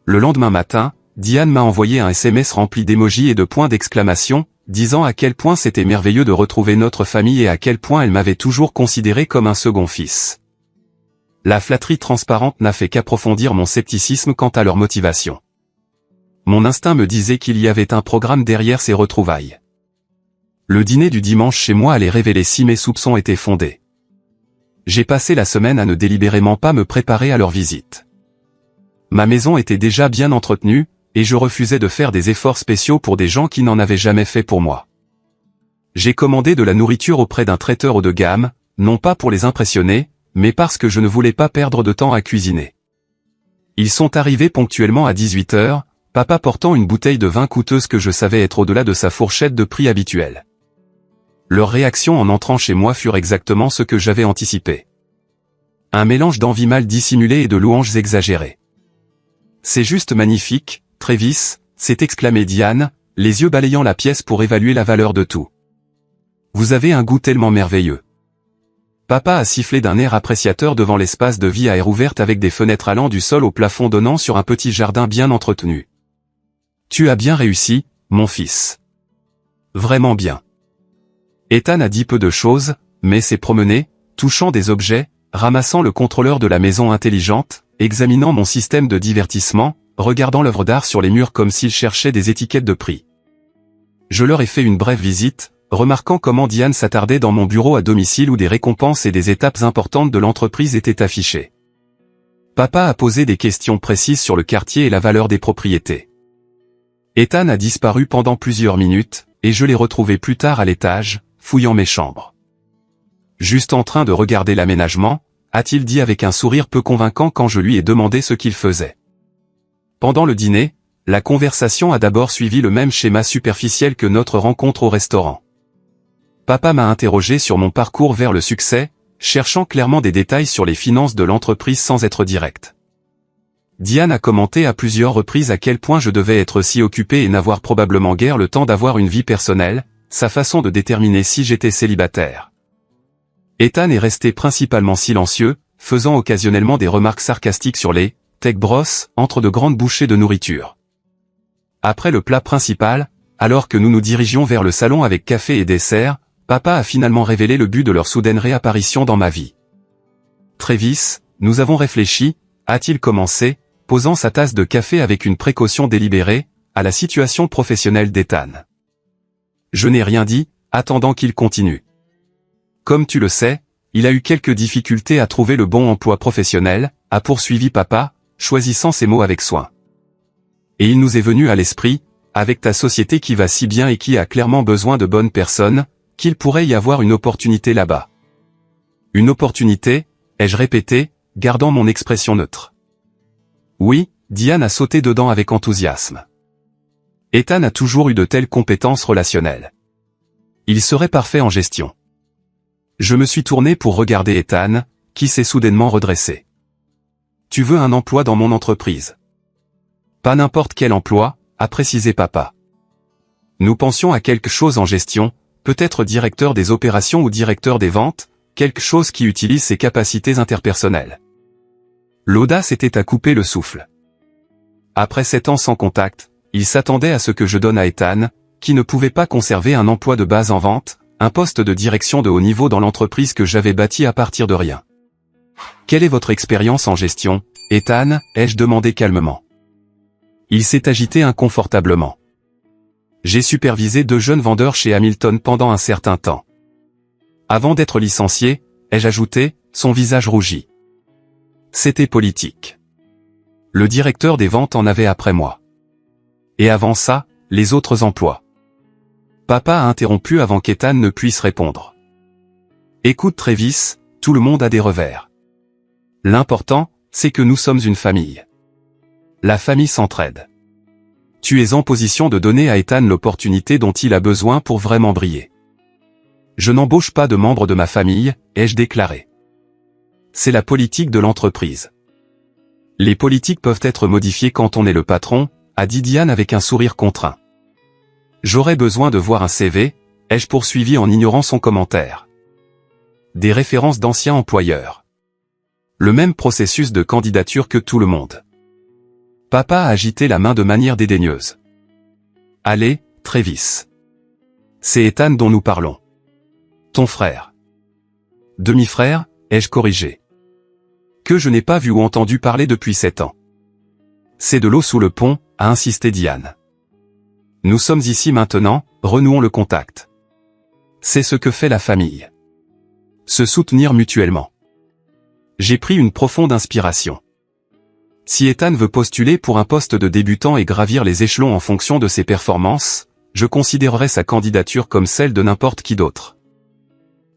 A: Le lendemain matin, Diane m'a envoyé un SMS rempli d'émojis et de points d'exclamation, disant à quel point c'était merveilleux de retrouver notre famille et à quel point elle m'avait toujours considéré comme un second fils. La flatterie transparente n'a fait qu'approfondir mon scepticisme quant à leur motivation. Mon instinct me disait qu'il y avait un programme derrière ces retrouvailles. Le dîner du dimanche chez moi allait révéler si mes soupçons étaient fondés. J'ai passé la semaine à ne délibérément pas me préparer à leur visite. Ma maison était déjà bien entretenue, et je refusais de faire des efforts spéciaux pour des gens qui n'en avaient jamais fait pour moi. J'ai commandé de la nourriture auprès d'un traiteur haut de gamme, non pas pour les impressionner, mais parce que je ne voulais pas perdre de temps à cuisiner. Ils sont arrivés ponctuellement à 18 h, papa portant une bouteille de vin coûteuse que je savais être au-delà de sa fourchette de prix habituelle. Leurs réactions en entrant chez moi furent exactement ce que j'avais anticipé. Un mélange d'envie mal dissimulée et de louanges exagérées. C'est juste magnifique, Travis, s'est exclamé Diane, les yeux balayant la pièce pour évaluer la valeur de tout. Vous avez un goût tellement merveilleux. Papa a sifflé d'un air appréciateur devant l'espace de vie à air ouverte avec des fenêtres allant du sol au plafond donnant sur un petit jardin bien entretenu. Tu as bien réussi, mon fils. Vraiment bien. Ethan a dit peu de choses, mais s'est promené, touchant des objets, ramassant le contrôleur de la maison intelligente, examinant mon système de divertissement, regardant l'œuvre d'art sur les murs comme s'il cherchait des étiquettes de prix. Je leur ai fait une brève visite, remarquant comment Diane s'attardait dans mon bureau à domicile où des récompenses et des étapes importantes de l'entreprise étaient affichées. Papa a posé des questions précises sur le quartier et la valeur des propriétés. Ethan a disparu pendant plusieurs minutes, et je l'ai retrouvé plus tard à l'étage, fouillant mes chambres. Juste en train de regarder l'aménagement, a-t-il dit avec un sourire peu convaincant quand je lui ai demandé ce qu'il faisait. Pendant le dîner, la conversation a d'abord suivi le même schéma superficiel que notre rencontre au restaurant. Papa m'a interrogé sur mon parcours vers le succès, cherchant clairement des détails sur les finances de l'entreprise sans être direct. Diane a commenté à plusieurs reprises à quel point je devais être si occupé et n'avoir probablement guère le temps d'avoir une vie personnelle, sa façon de déterminer si j'étais célibataire. Ethan est resté principalement silencieux, faisant occasionnellement des remarques sarcastiques sur les « tech bros » entre de grandes bouchées de nourriture. Après le plat principal, alors que nous nous dirigions vers le salon avec café et dessert, papa a finalement révélé le but de leur soudaine réapparition dans ma vie. Travis, nous avons réfléchi, a-t-il commencé, posant sa tasse de café avec une précaution délibérée, à la situation professionnelle d'Ethan. Je n'ai rien dit, attendant qu'il continue. Comme tu le sais, il a eu quelques difficultés à trouver le bon emploi professionnel, a poursuivi papa, choisissant ses mots avec soin. Et il nous est venu à l'esprit, avec ta société qui va si bien et qui a clairement besoin de bonnes personnes, qu'il pourrait y avoir une opportunité là-bas. Une opportunité, ai-je répété, gardant mon expression neutre. Oui, Diane a sauté dedans avec enthousiasme. Ethan a toujours eu de telles compétences relationnelles. Il serait parfait en gestion. Je me suis tourné pour regarder Ethan, qui s'est soudainement redressé. Tu veux un emploi dans mon entreprise? Pas n'importe quel emploi, a précisé papa. Nous pensions à quelque chose en gestion, peut-être directeur des opérations ou directeur des ventes, quelque chose qui utilise ses capacités interpersonnelles. L'audace était à couper le souffle. Après 7 ans sans contact, il s'attendait à ce que je donne à Ethan, qui ne pouvait pas conserver un emploi de base en vente, un poste de direction de haut niveau dans l'entreprise que j'avais bâtie à partir de rien. Quelle est votre expérience en gestion, Ethan? Ai-je demandé calmement. Il s'est agité inconfortablement. J'ai supervisé 2 jeunes vendeurs chez Hamilton pendant un certain temps. Avant d'être licencié, ai-je ajouté, son visage rougit. C'était politique. Le directeur des ventes en avait après moi. Et avant ça, les autres emplois. Papa a interrompu avant qu'Ethan ne puisse répondre. Écoute Travis, tout le monde a des revers. L'important, c'est que nous sommes une famille. La famille s'entraide. Tu es en position de donner à Ethan l'opportunité dont il a besoin pour vraiment briller. Je n'embauche pas de membres de ma famille, ai-je déclaré. C'est la politique de l'entreprise. Les politiques peuvent être modifiées quand on est le patron, a dit Diane avec un sourire contraint. J'aurais besoin de voir un CV, ai-je poursuivi en ignorant son commentaire. Des références d'anciens employeurs. Le même processus de candidature que tout le monde. Papa a agité la main de manière dédaigneuse. Allez, Travis. C'est Ethan dont nous parlons. Ton frère. Demi-frère, ai-je corrigé. Que je n'ai pas vu ou entendu parler depuis 7 ans. C'est de l'eau sous le pont, a insisté Diane. Nous sommes ici maintenant, renouons le contact. C'est ce que fait la famille. Se soutenir mutuellement. J'ai pris une profonde inspiration. Si Ethan veut postuler pour un poste de débutant et gravir les échelons en fonction de ses performances, je considérerais sa candidature comme celle de n'importe qui d'autre.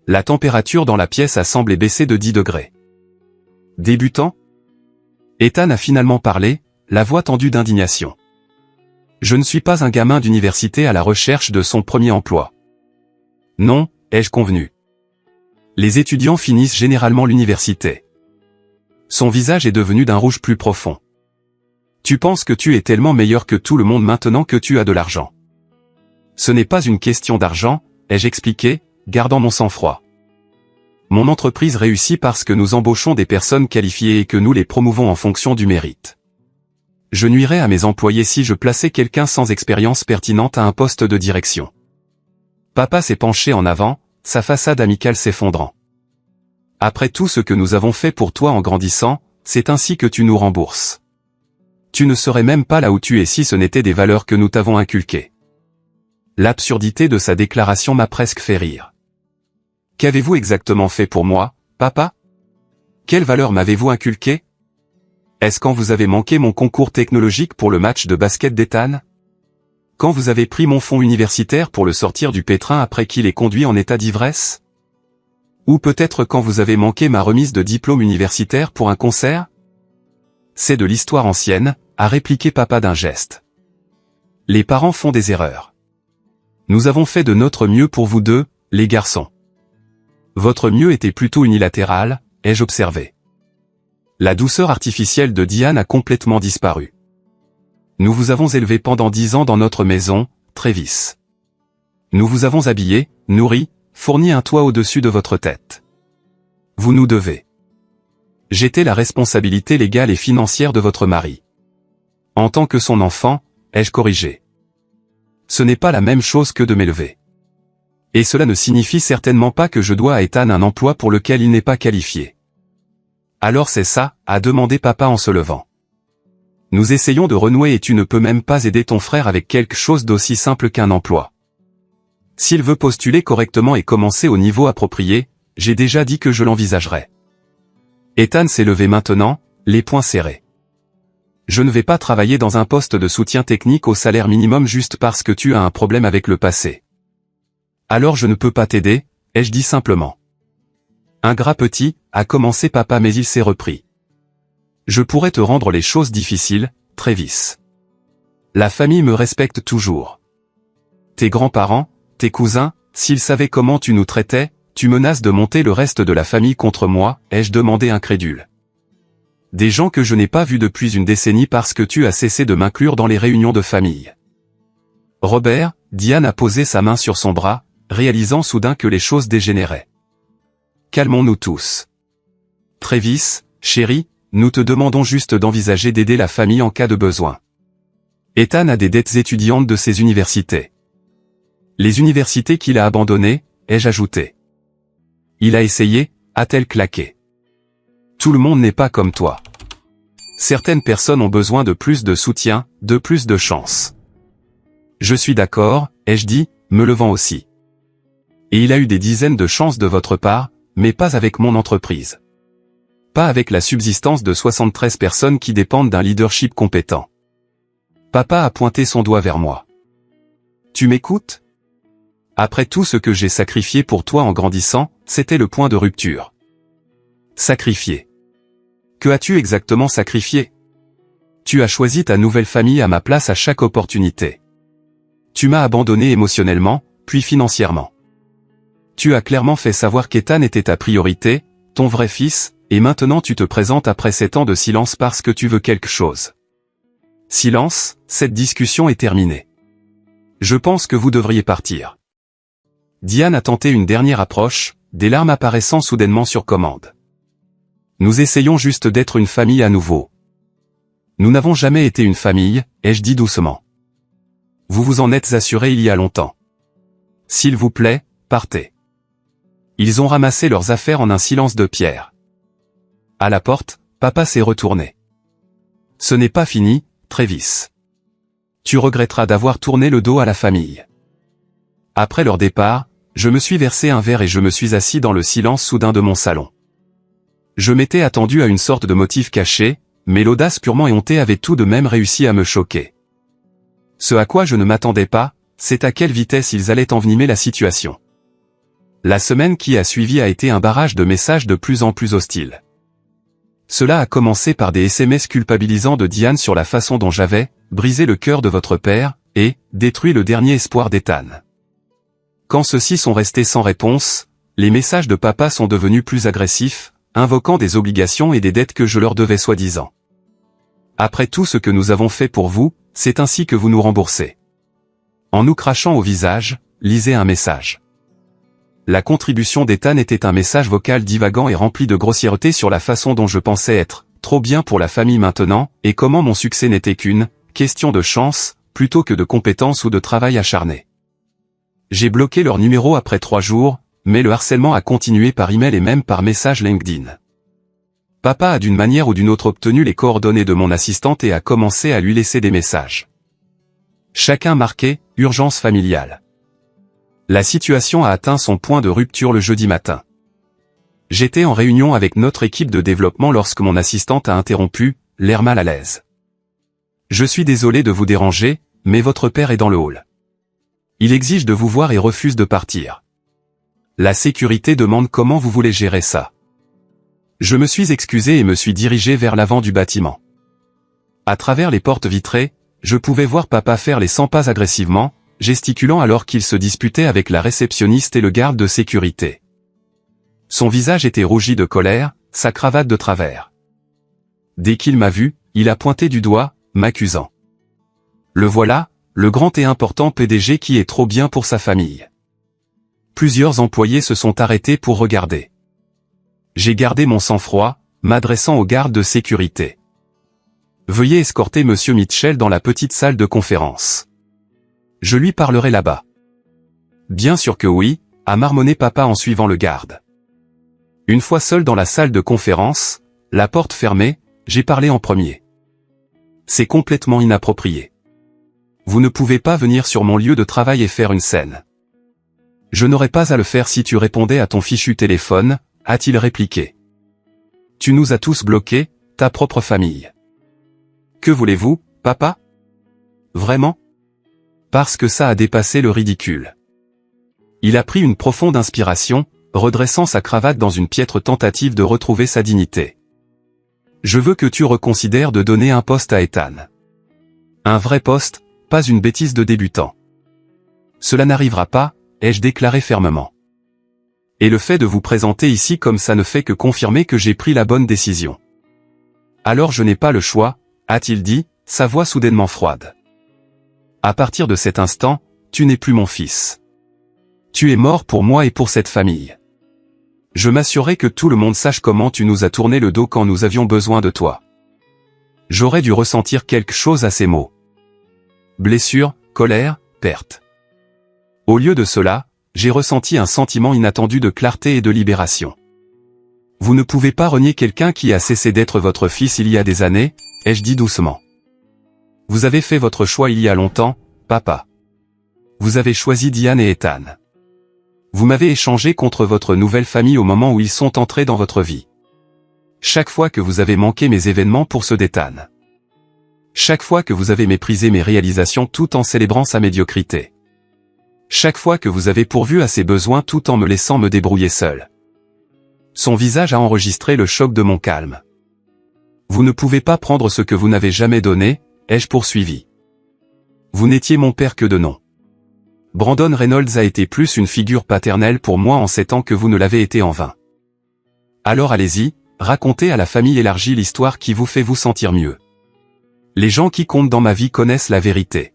A: La température dans la pièce a semblé baisser de 10 degrés. Débutant? Ethan a finalement parlé, la voix tendue d'indignation. Je ne suis pas un gamin d'université à la recherche de son premier emploi. Non, ai-je convenu. Les étudiants finissent généralement l'université. Son visage est devenu d'un rouge plus profond. Tu penses que tu es tellement meilleur que tout le monde maintenant que tu as de l'argent. Ce n'est pas une question d'argent, ai-je expliqué, gardant mon sang-froid. Mon entreprise réussit parce que nous embauchons des personnes qualifiées et que nous les promouvons en fonction du mérite. Je nuirais à mes employés si je plaçais quelqu'un sans expérience pertinente à un poste de direction. Papa s'est penché en avant, sa façade amicale s'effondrant. Après tout ce que nous avons fait pour toi en grandissant, c'est ainsi que tu nous rembourses. Tu ne serais même pas là où tu es si ce n'étaient des valeurs que nous t'avons inculquées. L'absurdité de sa déclaration m'a presque fait rire. Qu'avez-vous exactement fait pour moi, papa? Quelles valeurs m'avez-vous inculquées? Est-ce quand vous avez manqué mon concours technologique pour le match de basket d'Ethan? Quand vous avez pris mon fonds universitaire pour le sortir du pétrin après qu'il ait conduit en état d'ivresse? Ou peut-être quand vous avez manqué ma remise de diplôme universitaire pour un concert? C'est de l'histoire ancienne, a répliqué papa d'un geste. Les parents font des erreurs. Nous avons fait de notre mieux pour vous deux, les garçons. Votre mieux était plutôt unilatéral, ai-je observé. La douceur artificielle de Diane a complètement disparu. Nous vous avons élevé pendant 10 ans dans notre maison, Travis. Nous vous avons habillé, nourri, fourni un toit au-dessus de votre tête. Vous nous devez. J'étais la responsabilité légale et financière de votre mari. En tant que son enfant, ai-je corrigé. Ce n'est pas la même chose que de m'élever. Et cela ne signifie certainement pas que je dois à Ethan un emploi pour lequel il n'est pas qualifié. Alors c'est ça, a demandé papa en se levant. Nous essayons de renouer et tu ne peux même pas aider ton frère avec quelque chose d'aussi simple qu'un emploi. S'il veut postuler correctement et commencer au niveau approprié, j'ai déjà dit que je l'envisagerai. Ethan s'est levé maintenant, les poings serrés. Je ne vais pas travailler dans un poste de soutien technique au salaire minimum juste parce que tu as un problème avec le passé. Alors je ne peux pas t'aider, ai-je dit simplement. Ingrat petit, a commencé papa mais il s'est repris. Je pourrais te rendre les choses difficiles, Travis. La famille me respecte toujours. Tes grands-parents, tes cousins, s'ils savaient comment tu nous traitais, tu menaces de monter le reste de la famille contre moi, ai-je demandé incrédule. Des gens que je n'ai pas vus depuis une décennie parce que tu as cessé de m'inclure dans les réunions de famille. Robert, Diane a posé sa main sur son bras, réalisant soudain que les choses dégénéraient. Calmons-nous tous. Travis, chéri, nous te demandons juste d'envisager d'aider la famille en cas de besoin. Ethan a des dettes étudiantes de ses universités. Les universités qu'il a abandonnées, ai-je ajouté. Il a essayé, a-t-elle claqué. Tout le monde n'est pas comme toi. Certaines personnes ont besoin de plus de soutien, de plus de chance. Je suis d'accord, ai-je dit, me levant aussi. Et il a eu des dizaines de chances de votre part, mais pas avec mon entreprise. Pas avec la subsistance de 73 personnes qui dépendent d'un leadership compétent. Papa a pointé son doigt vers moi. Tu m'écoutes? Après tout ce que j'ai sacrifié pour toi en grandissant, c'était le point de rupture. Sacrifié. Que as-tu exactement sacrifié? Tu as choisi ta nouvelle famille à ma place à chaque opportunité. Tu m'as abandonné émotionnellement, puis financièrement. Tu as clairement fait savoir qu'Ethan était ta priorité, ton vrai fils, et maintenant tu te présentes après 7 ans de silence parce que tu veux quelque chose. Silence, cette discussion est terminée. Je pense que vous devriez partir. Diane a tenté une dernière approche, des larmes apparaissant soudainement sur commande. Nous essayons juste d'être une famille à nouveau. Nous n'avons jamais été une famille, ai-je dit doucement. Vous vous en êtes assuré il y a longtemps. S'il vous plaît, partez. Ils ont ramassé leurs affaires en un silence de pierre. À la porte, papa s'est retourné. Ce n'est pas fini, Travis. Tu regretteras d'avoir tourné le dos à la famille. Après leur départ, je me suis versé un verre et je me suis assis dans le silence soudain de mon salon. Je m'étais attendu à une sorte de motif caché, mais l'audace purement éhontée avait tout de même réussi à me choquer. Ce à quoi je ne m'attendais pas, c'est à quelle vitesse ils allaient envenimer la situation. La semaine qui a suivi a été un barrage de messages de plus en plus hostiles. Cela a commencé par des SMS culpabilisants de Diane sur la façon dont j'avais brisé le cœur de votre père et détruit le dernier espoir d'Ethan. Quand ceux-ci sont restés sans réponse, les messages de papa sont devenus plus agressifs, invoquant des obligations et des dettes que je leur devais soi-disant. Après tout ce que nous avons fait pour vous, c'est ainsi que vous nous remboursez. En nous crachant au visage, lisez un message. La contribution d'Ethan était un message vocal divagant et rempli de grossièreté sur la façon dont je pensais être trop bien pour la famille maintenant, et comment mon succès n'était qu'une question de chance, plutôt que de compétence ou de travail acharné. J'ai bloqué leur numéro après 3 jours, mais le harcèlement a continué par email et même par message LinkedIn. Papa a d'une manière ou d'une autre obtenu les coordonnées de mon assistante et a commencé à lui laisser des messages. Chacun marqué « Urgence familiale ». La situation a atteint son point de rupture le jeudi matin. J'étais en réunion avec notre équipe de développement lorsque mon assistante a interrompu, l'air mal à l'aise. Je suis désolé de vous déranger, mais votre père est dans le hall. Il exige de vous voir et refuse de partir. La sécurité demande comment vous voulez gérer ça. Je me suis excusé et me suis dirigé vers l'avant du bâtiment. À travers les portes vitrées, je pouvais voir papa faire les 100 pas agressivement, gesticulant alors qu'il se disputait avec la réceptionniste et le garde de sécurité. Son visage était rougi de colère, sa cravate de travers. Dès qu'il m'a vu, il a pointé du doigt, m'accusant. Le voilà, le grand et important PDG qui est trop bien pour sa famille. Plusieurs employés se sont arrêtés pour regarder. J'ai gardé mon sang-froid, m'adressant au garde de sécurité. Veuillez escorter Monsieur Mitchell dans la petite salle de conférence. Je lui parlerai là-bas. Bien sûr que oui, a marmonné papa en suivant le garde. Une fois seul dans la salle de conférence, la porte fermée, j'ai parlé en premier. C'est complètement inapproprié. Vous ne pouvez pas venir sur mon lieu de travail et faire une scène. Je n'aurais pas à le faire si tu répondais à ton fichu téléphone, a-t-il répliqué. Tu nous as tous bloqués, ta propre famille. Que voulez-vous, papa? Vraiment? Parce que ça a dépassé le ridicule. Il a pris une profonde inspiration, redressant sa cravate dans une piètre tentative de retrouver sa dignité. Je veux que tu reconsidères de donner un poste à Ethan. Un vrai poste, pas une bêtise de débutant. Cela n'arrivera pas, ai-je déclaré fermement. Et le fait de vous présenter ici comme ça ne fait que confirmer que j'ai pris la bonne décision. Alors je n'ai pas le choix, a-t-il dit, sa voix soudainement froide. À partir de cet instant, tu n'es plus mon fils. Tu es mort pour moi et pour cette famille. Je m'assurerai que tout le monde sache comment tu nous as tourné le dos quand nous avions besoin de toi. J'aurais dû ressentir quelque chose à ces mots. blessure, colère, perte. Au lieu de cela, j'ai ressenti un sentiment inattendu de clarté et de libération. Vous ne pouvez pas renier quelqu'un qui a cessé d'être votre fils il y a des années, ai-je dit doucement. Vous avez fait votre choix il y a longtemps, papa. Vous avez choisi Diane et Ethan. Vous m'avez échangé contre votre nouvelle famille au moment où ils sont entrés dans votre vie. Chaque fois que vous avez manqué mes événements pour ceux d'Ethan. Chaque fois que vous avez méprisé mes réalisations tout en célébrant sa médiocrité. Chaque fois que vous avez pourvu à ses besoins tout en me laissant me débrouiller seul. Son visage a enregistré le choc de mon calme. Vous ne pouvez pas prendre ce que vous n'avez jamais donné, ai-je poursuivi. Vous n'étiez mon père que de nom. Brandon Reynolds a été plus une figure paternelle pour moi en 7 ans que vous ne l'avez été en 20. Alors allez-y, racontez à la famille élargie l'histoire qui vous fait vous sentir mieux. Les gens qui comptent dans ma vie connaissent la vérité.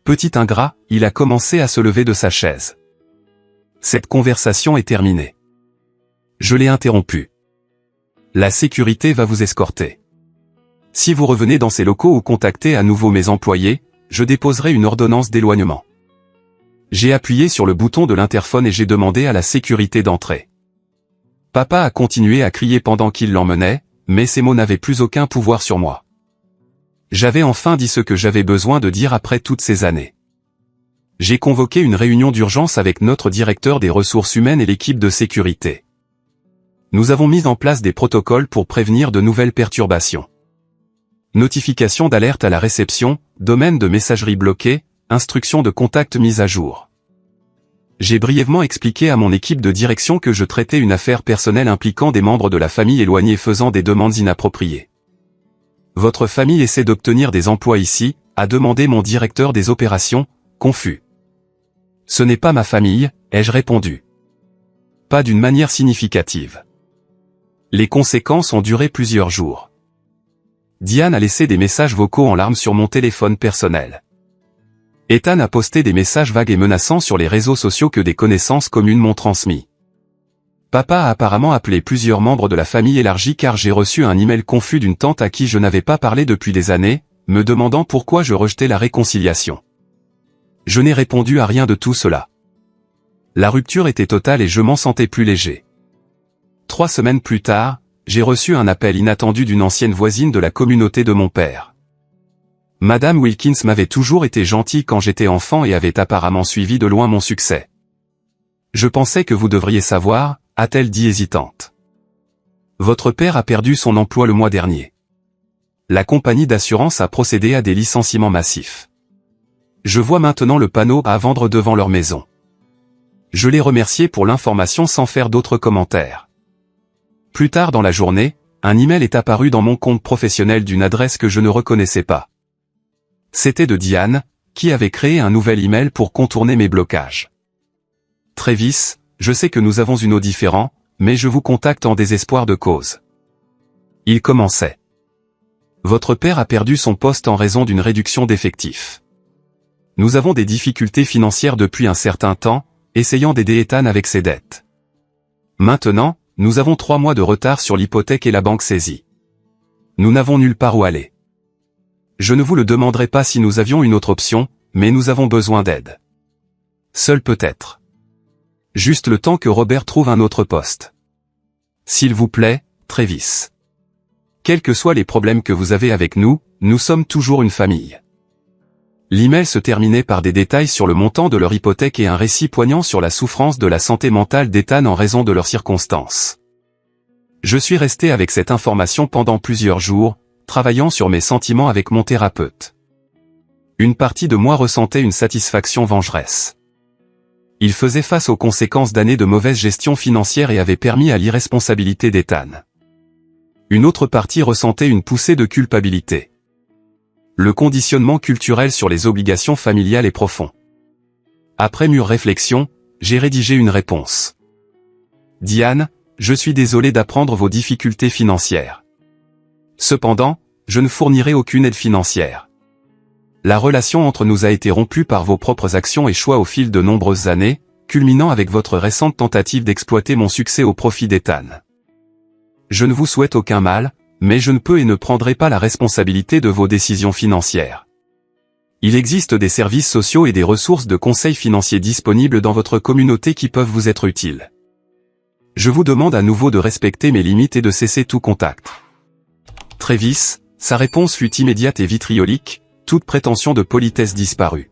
A: Petit ingrat, il a commencé à se lever de sa chaise. Cette conversation est terminée. Je l'ai interrompu. La sécurité va vous escorter. Si vous revenez dans ces locaux ou contactez à nouveau mes employés, je déposerai une ordonnance d'éloignement. J'ai appuyé sur le bouton de l'interphone et j'ai demandé à la sécurité d'entrer. Papa a continué à crier pendant qu'il l'emmenait, mais ces mots n'avaient plus aucun pouvoir sur moi. J'avais enfin dit ce que j'avais besoin de dire après toutes ces années. J'ai convoqué une réunion d'urgence avec notre directeur des ressources humaines et l'équipe de sécurité. Nous avons mis en place des protocoles pour prévenir de nouvelles perturbations. Notification d'alerte à la réception, domaine de messagerie bloqué, instruction de contact mise à jour. J'ai brièvement expliqué à mon équipe de direction que je traitais une affaire personnelle impliquant des membres de la famille éloignés faisant des demandes inappropriées. Votre famille essaie d'obtenir des emplois ici, a demandé mon directeur des opérations, confus. Ce n'est pas ma famille, ai-je répondu. Pas d'une manière significative. Les conséquences ont duré plusieurs jours. Diane a laissé des messages vocaux en larmes sur mon téléphone personnel. Ethan a posté des messages vagues et menaçants sur les réseaux sociaux que des connaissances communes m'ont transmis. Papa a apparemment appelé plusieurs membres de la famille élargie car j'ai reçu un email confus d'une tante à qui je n'avais pas parlé depuis des années, me demandant pourquoi je rejetais la réconciliation. Je n'ai répondu à rien de tout cela. La rupture était totale et je m'en sentais plus léger. 3 semaines plus tard, j'ai reçu un appel inattendu d'une ancienne voisine de la communauté de mon père. Madame Wilkins m'avait toujours été gentille quand j'étais enfant et avait apparemment suivi de loin mon succès. Je pensais que vous devriez savoir, a-t-elle dit hésitante. Votre père a perdu son emploi le mois dernier. La compagnie d'assurance a procédé à des licenciements massifs. Je vois maintenant le panneau à vendre devant leur maison. Je l'ai remercié pour l'information sans faire d'autres commentaires. Plus tard dans la journée, un email est apparu dans mon compte professionnel d'une adresse que je ne reconnaissais pas. C'était de Diane, qui avait créé un nouvel email pour contourner mes blocages. Travis, je sais que nous avons une eau différente, mais je vous contacte en désespoir de cause. Il commençait. Votre père a perdu son poste en raison d'une réduction d'effectifs. Nous avons des difficultés financières depuis un certain temps, essayant d'aider Ethan avec ses dettes. Maintenant, nous avons 3 mois de retard sur l'hypothèque et la banque saisie. Nous n'avons nulle part où aller. Je ne vous le demanderai pas si nous avions une autre option, mais nous avons besoin d'aide. Seul peut-être. Juste le temps que Robert trouve un autre poste. S'il vous plaît, Travis. Quels que soient les problèmes que vous avez avec nous, nous sommes toujours une famille. L'email se terminait par des détails sur le montant de leur hypothèque et un récit poignant sur la souffrance de la santé mentale d'Ethan en raison de leurs circonstances. Je suis resté avec cette information pendant plusieurs jours, travaillant sur mes sentiments avec mon thérapeute. Une partie de moi ressentait une satisfaction vengeresse. Il faisait face aux conséquences d'années de mauvaise gestion financière et avait permis à l'irresponsabilité d'Ethan. Une autre partie ressentait une poussée de culpabilité. Le conditionnement culturel sur les obligations familiales est profond. Après mûre réflexion, j'ai rédigé une réponse. Diane, je suis désolé d'apprendre vos difficultés financières. Cependant, je ne fournirai aucune aide financière. La relation entre nous a été rompue par vos propres actions et choix au fil de nombreuses années, culminant avec votre récente tentative d'exploiter mon succès au profit d'Ethan. Je ne vous souhaite aucun mal, mais je ne peux et ne prendrai pas la responsabilité de vos décisions financières. Il existe des services sociaux et des ressources de conseils financiers disponibles dans votre communauté qui peuvent vous être utiles. Je vous demande à nouveau de respecter mes limites et de cesser tout contact. » Travis, sa réponse fut immédiate et vitriolique, toute prétention de politesse disparut.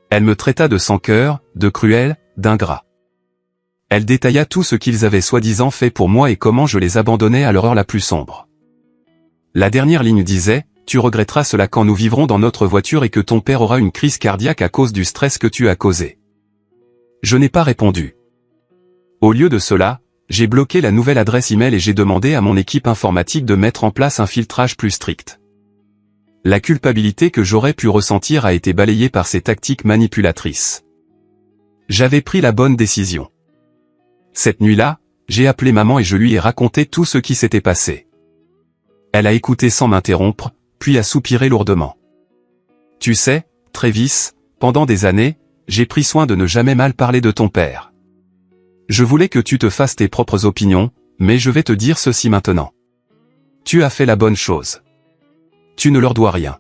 A: Elle me traita de sans-cœur, de cruel, d'ingrat. Elle détailla tout ce qu'ils avaient soi-disant fait pour moi et comment je les abandonnais à leur heure la plus sombre. La dernière ligne disait: « Tu regretteras cela quand nous vivrons dans notre voiture et que ton père aura une crise cardiaque à cause du stress que tu as causé. » Je n'ai pas répondu. Au lieu de cela, j'ai bloqué la nouvelle adresse email et j'ai demandé à mon équipe informatique de mettre en place un filtrage plus strict. La culpabilité que j'aurais pu ressentir a été balayée par ces tactiques manipulatrices. J'avais pris la bonne décision. Cette nuit-là, j'ai appelé maman et je lui ai raconté tout ce qui s'était passé. Elle a écouté sans m'interrompre, puis a soupiré lourdement. « Tu sais, Travis, pendant des années, j'ai pris soin de ne jamais mal parler de ton père. Je voulais que tu te fasses tes propres opinions, mais je vais te dire ceci maintenant. Tu as fait la bonne chose. Tu ne leur dois rien.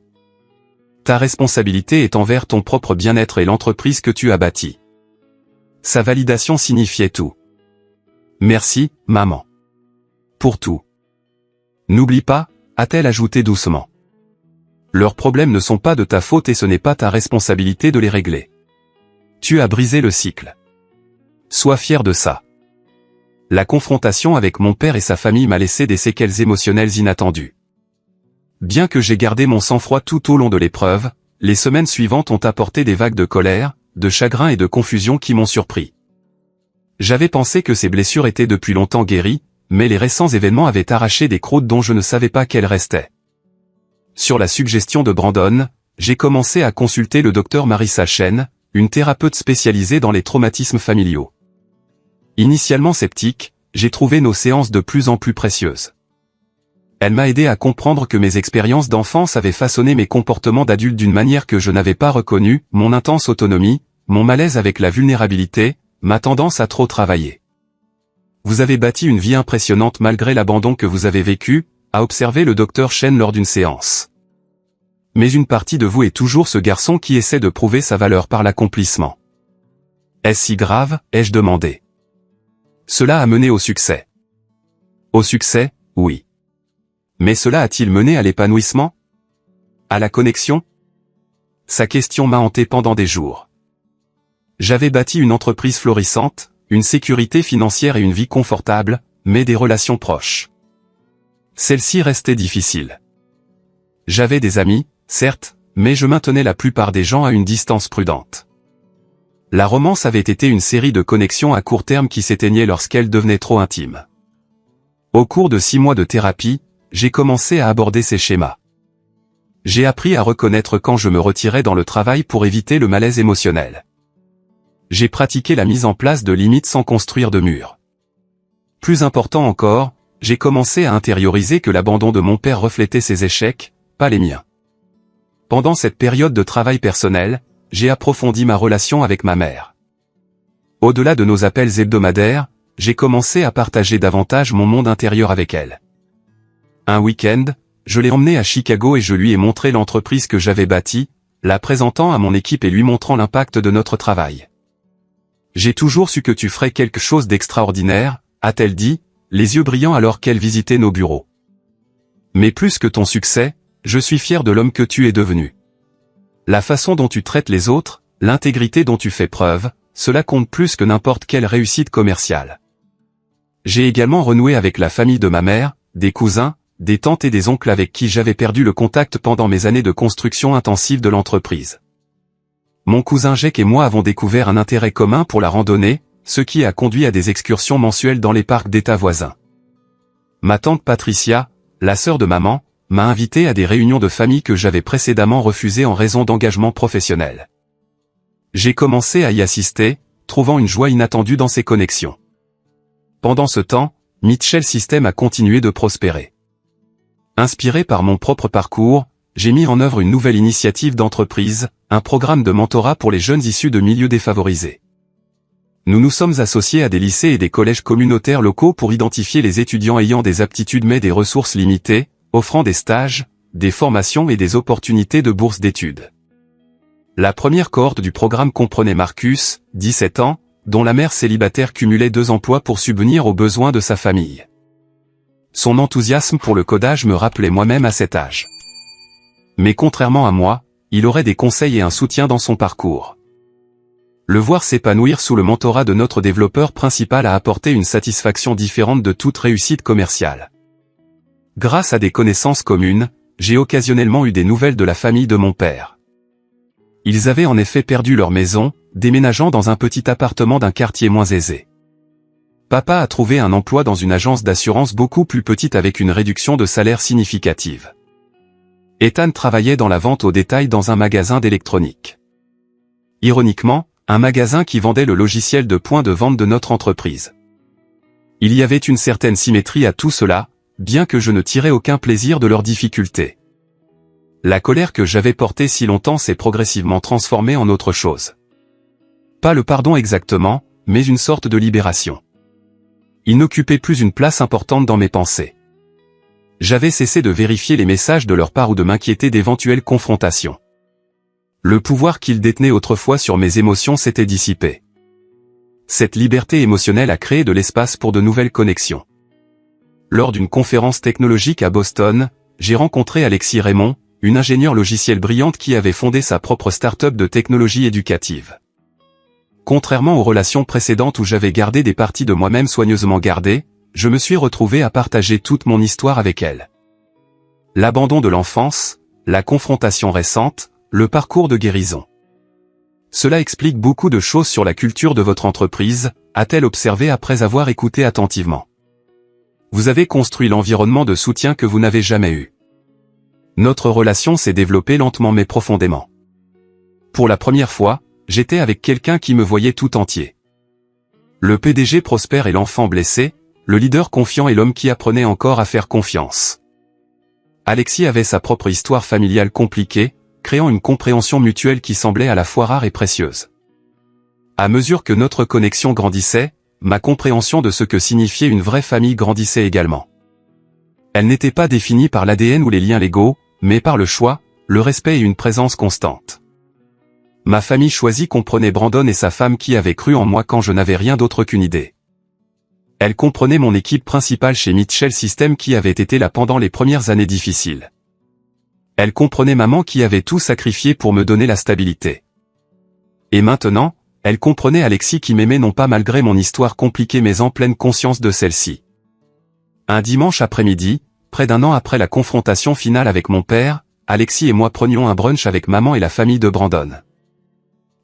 A: Ta responsabilité est envers ton propre bien-être et l'entreprise que tu as bâtie. » Sa validation signifiait tout. « Merci, maman. Pour tout. N'oublie pas, » a-t-elle ajouté doucement. Leurs problèmes ne sont pas de ta faute et ce n'est pas ta responsabilité de les régler. Tu as brisé le cycle. Sois fier de ça. La confrontation avec mon père et sa famille m'a laissé des séquelles émotionnelles inattendues. Bien que j'ai gardé mon sang-froid tout au long de l'épreuve, les semaines suivantes ont apporté des vagues de colère, de chagrin et de confusion qui m'ont surpris. J'avais pensé que ces blessures étaient depuis longtemps guéries, mais les récents événements avaient arraché des croûtes dont je ne savais pas qu'elles restaient. Sur la suggestion de Brandon, j'ai commencé à consulter le docteur Marissa Chen, une thérapeute spécialisée dans les traumatismes familiaux. Initialement sceptique, j'ai trouvé nos séances de plus en plus précieuses. Elle m'a aidé à comprendre que mes expériences d'enfance avaient façonné mes comportements d'adulte d'une manière que je n'avais pas reconnue, mon intense autonomie, mon malaise avec la vulnérabilité, ma tendance à trop travailler. Vous avez bâti une vie impressionnante malgré l'abandon que vous avez vécu, a observé le docteur Chen lors d'une séance. Mais une partie de vous est toujours ce garçon qui essaie de prouver sa valeur par l'accomplissement. Est-ce si grave, ai-je demandé. Cela a mené au succès. Au succès, oui. Mais cela a-t-il mené à l'épanouissement? À la connexion? Sa question m'a hanté pendant des jours. J'avais bâti une entreprise florissante, une sécurité financière et une vie confortable, mais des relations proches. Celles-ci restaient difficiles. J'avais des amis, certes, mais je maintenais la plupart des gens à une distance prudente. La romance avait été une série de connexions à court terme qui s'éteignaient lorsqu'elles devenaient trop intimes. Au cours de 6 mois de thérapie, j'ai commencé à aborder ces schémas. J'ai appris à reconnaître quand je me retirais dans le travail pour éviter le malaise émotionnel. J'ai pratiqué la mise en place de limites sans construire de murs. Plus important encore, j'ai commencé à intérioriser que l'abandon de mon père reflétait ses échecs, pas les miens. Pendant cette période de travail personnel, j'ai approfondi ma relation avec ma mère. Au-delà de nos appels hebdomadaires, j'ai commencé à partager davantage mon monde intérieur avec elle. Un week-end, je l'ai emmenée à Chicago et je lui ai montré l'entreprise que j'avais bâtie, la présentant à mon équipe et lui montrant l'impact de notre travail. « J'ai toujours su que tu ferais quelque chose d'extraordinaire », a-t-elle dit, les yeux brillants alors qu'elle visitait nos bureaux. « Mais plus que ton succès, je suis fier de l'homme que tu es devenu. La façon dont tu traites les autres, l'intégrité dont tu fais preuve, cela compte plus que n'importe quelle réussite commerciale. » J'ai également renoué avec la famille de ma mère, des cousins, des tantes et des oncles avec qui j'avais perdu le contact pendant mes années de construction intensive de l'entreprise. Mon cousin Jake et moi avons découvert un intérêt commun pour la randonnée, ce qui a conduit à des excursions mensuelles dans les parcs d'État voisins. Ma tante Patricia, la sœur de maman, m'a invité à des réunions de famille que j'avais précédemment refusées en raison d'engagement professionnel. J'ai commencé à y assister, trouvant une joie inattendue dans ces connexions. Pendant ce temps, Mitchell System a continué de prospérer. Inspiré par mon propre parcours, j'ai mis en œuvre une nouvelle initiative d'entreprise, un programme de mentorat pour les jeunes issus de milieux défavorisés. Nous nous sommes associés à des lycées et des collèges communautaires locaux pour identifier les étudiants ayant des aptitudes mais des ressources limitées, offrant des stages, des formations et des opportunités de bourse d'études. La première cohorte du programme comprenait Marcus, 17 ans, dont la mère célibataire cumulait 2 emplois pour subvenir aux besoins de sa famille. Son enthousiasme pour le codage me rappelait moi-même à cet âge. Mais contrairement à moi, il aurait des conseils et un soutien dans son parcours. Le voir s'épanouir sous le mentorat de notre développeur principal a apporté une satisfaction différente de toute réussite commerciale. Grâce à des connaissances communes, j'ai occasionnellement eu des nouvelles de la famille de mon père. Ils avaient en effet perdu leur maison, déménageant dans un petit appartement d'un quartier moins aisé. Papa a trouvé un emploi dans une agence d'assurance beaucoup plus petite avec une réduction de salaire significative. Ethan travaillait dans la vente au détail dans un magasin d'électronique. Ironiquement, un magasin qui vendait le logiciel de point de vente de notre entreprise. Il y avait une certaine symétrie à tout cela, bien que je ne tirais aucun plaisir de leurs difficultés. La colère que j'avais portée si longtemps s'est progressivement transformée en autre chose. Pas le pardon exactement, mais une sorte de libération. Il n'occupait plus une place importante dans mes pensées. J'avais cessé de vérifier les messages de leur part ou de m'inquiéter d'éventuelles confrontations. Le pouvoir qu'ils détenaient autrefois sur mes émotions s'était dissipé. Cette liberté émotionnelle a créé de l'espace pour de nouvelles connexions. Lors d'une conférence technologique à Boston, j'ai rencontré Alexis Raymond, une ingénieure logicielle brillante qui avait fondé sa propre start-up de technologie éducative. Contrairement aux relations précédentes où j'avais gardé des parties de moi-même soigneusement gardées, je me suis retrouvé à partager toute mon histoire avec elle. L'abandon de l'enfance, la confrontation récente, le parcours de guérison. Cela explique beaucoup de choses sur la culture de votre entreprise, a-t-elle observé après avoir écouté attentivement. Vous avez construit l'environnement de soutien que vous n'avez jamais eu. Notre relation s'est développée lentement mais profondément. Pour la première fois, j'étais avec quelqu'un qui me voyait tout entier. Le PDG prospère et l'enfant blessé, le leader confiant et l'homme qui apprenait encore à faire confiance. Alexis avait sa propre histoire familiale compliquée, créant une compréhension mutuelle qui semblait à la fois rare et précieuse. À mesure que notre connexion grandissait, ma compréhension de ce que signifiait une vraie famille grandissait également. Elle n'était pas définie par l'ADN ou les liens légaux, mais par le choix, le respect et une présence constante. Ma famille choisie comprenait Brandon et sa femme qui avaient cru en moi quand je n'avais rien d'autre qu'une idée. Elle comprenait mon équipe principale chez Mitchell System qui avait été là pendant les premières années difficiles. Elle comprenait maman qui avait tout sacrifié pour me donner la stabilité. Et maintenant, elle comprenait Alexis qui m'aimait non pas malgré mon histoire compliquée mais en pleine conscience de celle-ci. Un dimanche après-midi, près d'1 an après la confrontation finale avec mon père, Alexis et moi prenions un brunch avec maman et la famille de Brandon.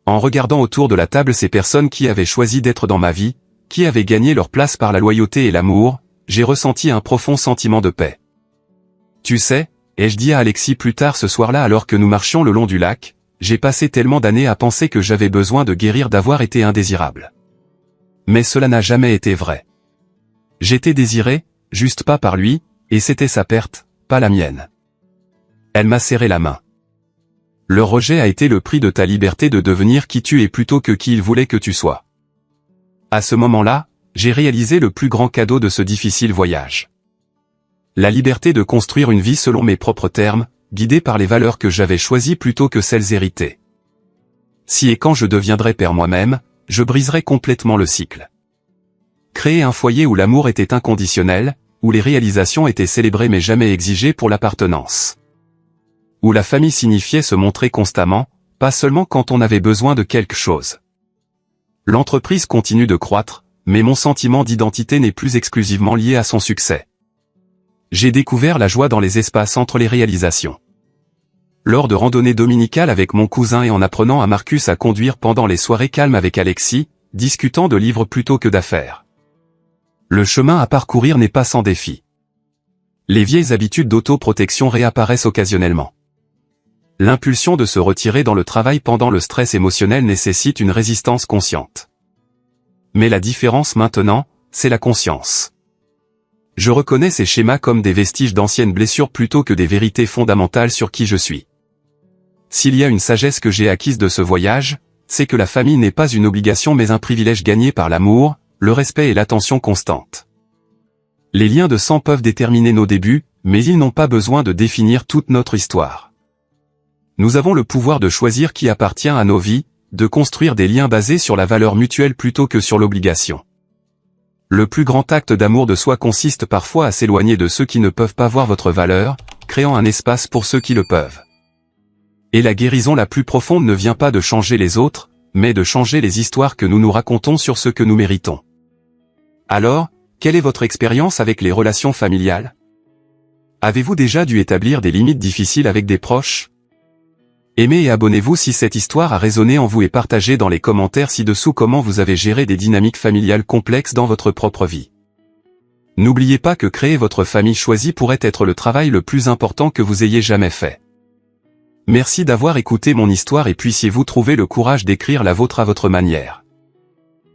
A: En regardant autour de la table ces personnes qui avaient choisi d'être dans ma vie, qui avaient gagné leur place par la loyauté et l'amour, j'ai ressenti un profond sentiment de paix. Tu sais, ai-je dit à Alexis plus tard ce soir-là alors que nous marchions le long du lac, j'ai passé tellement d'années à penser que j'avais besoin de guérir d'avoir été indésirable. Mais cela n'a jamais été vrai. J'étais désiré, juste pas par lui, et c'était sa perte, pas la mienne. Elle m'a serré la main. Le rejet a été le prix de ta liberté de devenir qui tu es plutôt que qui il voulait que tu sois. À ce moment-là, j'ai réalisé le plus grand cadeau de ce difficile voyage. La liberté de construire une vie selon mes propres termes, guidée par les valeurs que j'avais choisies plutôt que celles héritées. Si et quand je deviendrai père moi-même, je briserai complètement le cycle. Créer un foyer où l'amour était inconditionnel, où les réalisations étaient célébrées mais jamais exigées pour l'appartenance. Où la famille signifiait se montrer constamment, pas seulement quand on avait besoin de quelque chose. L'entreprise continue de croître, mais mon sentiment d'identité n'est plus exclusivement lié à son succès. J'ai découvert la joie dans les espaces entre les réalisations. Lors de randonnées dominicales avec mon cousin et en apprenant à Marcus à conduire pendant les soirées calmes avec Alexis, discutant de livres plutôt que d'affaires. Le chemin à parcourir n'est pas sans défi. Les vieilles habitudes d'autoprotection réapparaissent occasionnellement. L'impulsion de se retirer dans le travail pendant le stress émotionnel nécessite une résistance consciente. Mais la différence maintenant, c'est la conscience. Je reconnais ces schémas comme des vestiges d'anciennes blessures plutôt que des vérités fondamentales sur qui je suis. S'il y a une sagesse que j'ai acquise de ce voyage, c'est que la famille n'est pas une obligation mais un privilège gagné par l'amour, le respect et l'attention constante. Les liens de sang peuvent déterminer nos débuts, mais ils n'ont pas besoin de définir toute notre histoire. Nous avons le pouvoir de choisir qui appartient à nos vies, de construire des liens basés sur la valeur mutuelle plutôt que sur l'obligation. Le plus grand acte d'amour de soi consiste parfois à s'éloigner de ceux qui ne peuvent pas voir votre valeur, créant un espace pour ceux qui le peuvent. Et la guérison la plus profonde ne vient pas de changer les autres, mais de changer les histoires que nous nous racontons sur ce que nous méritons. Alors, quelle est votre expérience avec les relations familiales? Avez-vous déjà dû établir des limites difficiles avec des proches? Aimez et abonnez-vous si cette histoire a résonné en vous et partagez dans les commentaires ci-dessous comment vous avez géré des dynamiques familiales complexes dans votre propre vie. N'oubliez pas que créer votre famille choisie pourrait être le travail le plus important que vous ayez jamais fait. Merci d'avoir écouté mon histoire et puissiez-vous trouver le courage d'écrire la vôtre à votre manière.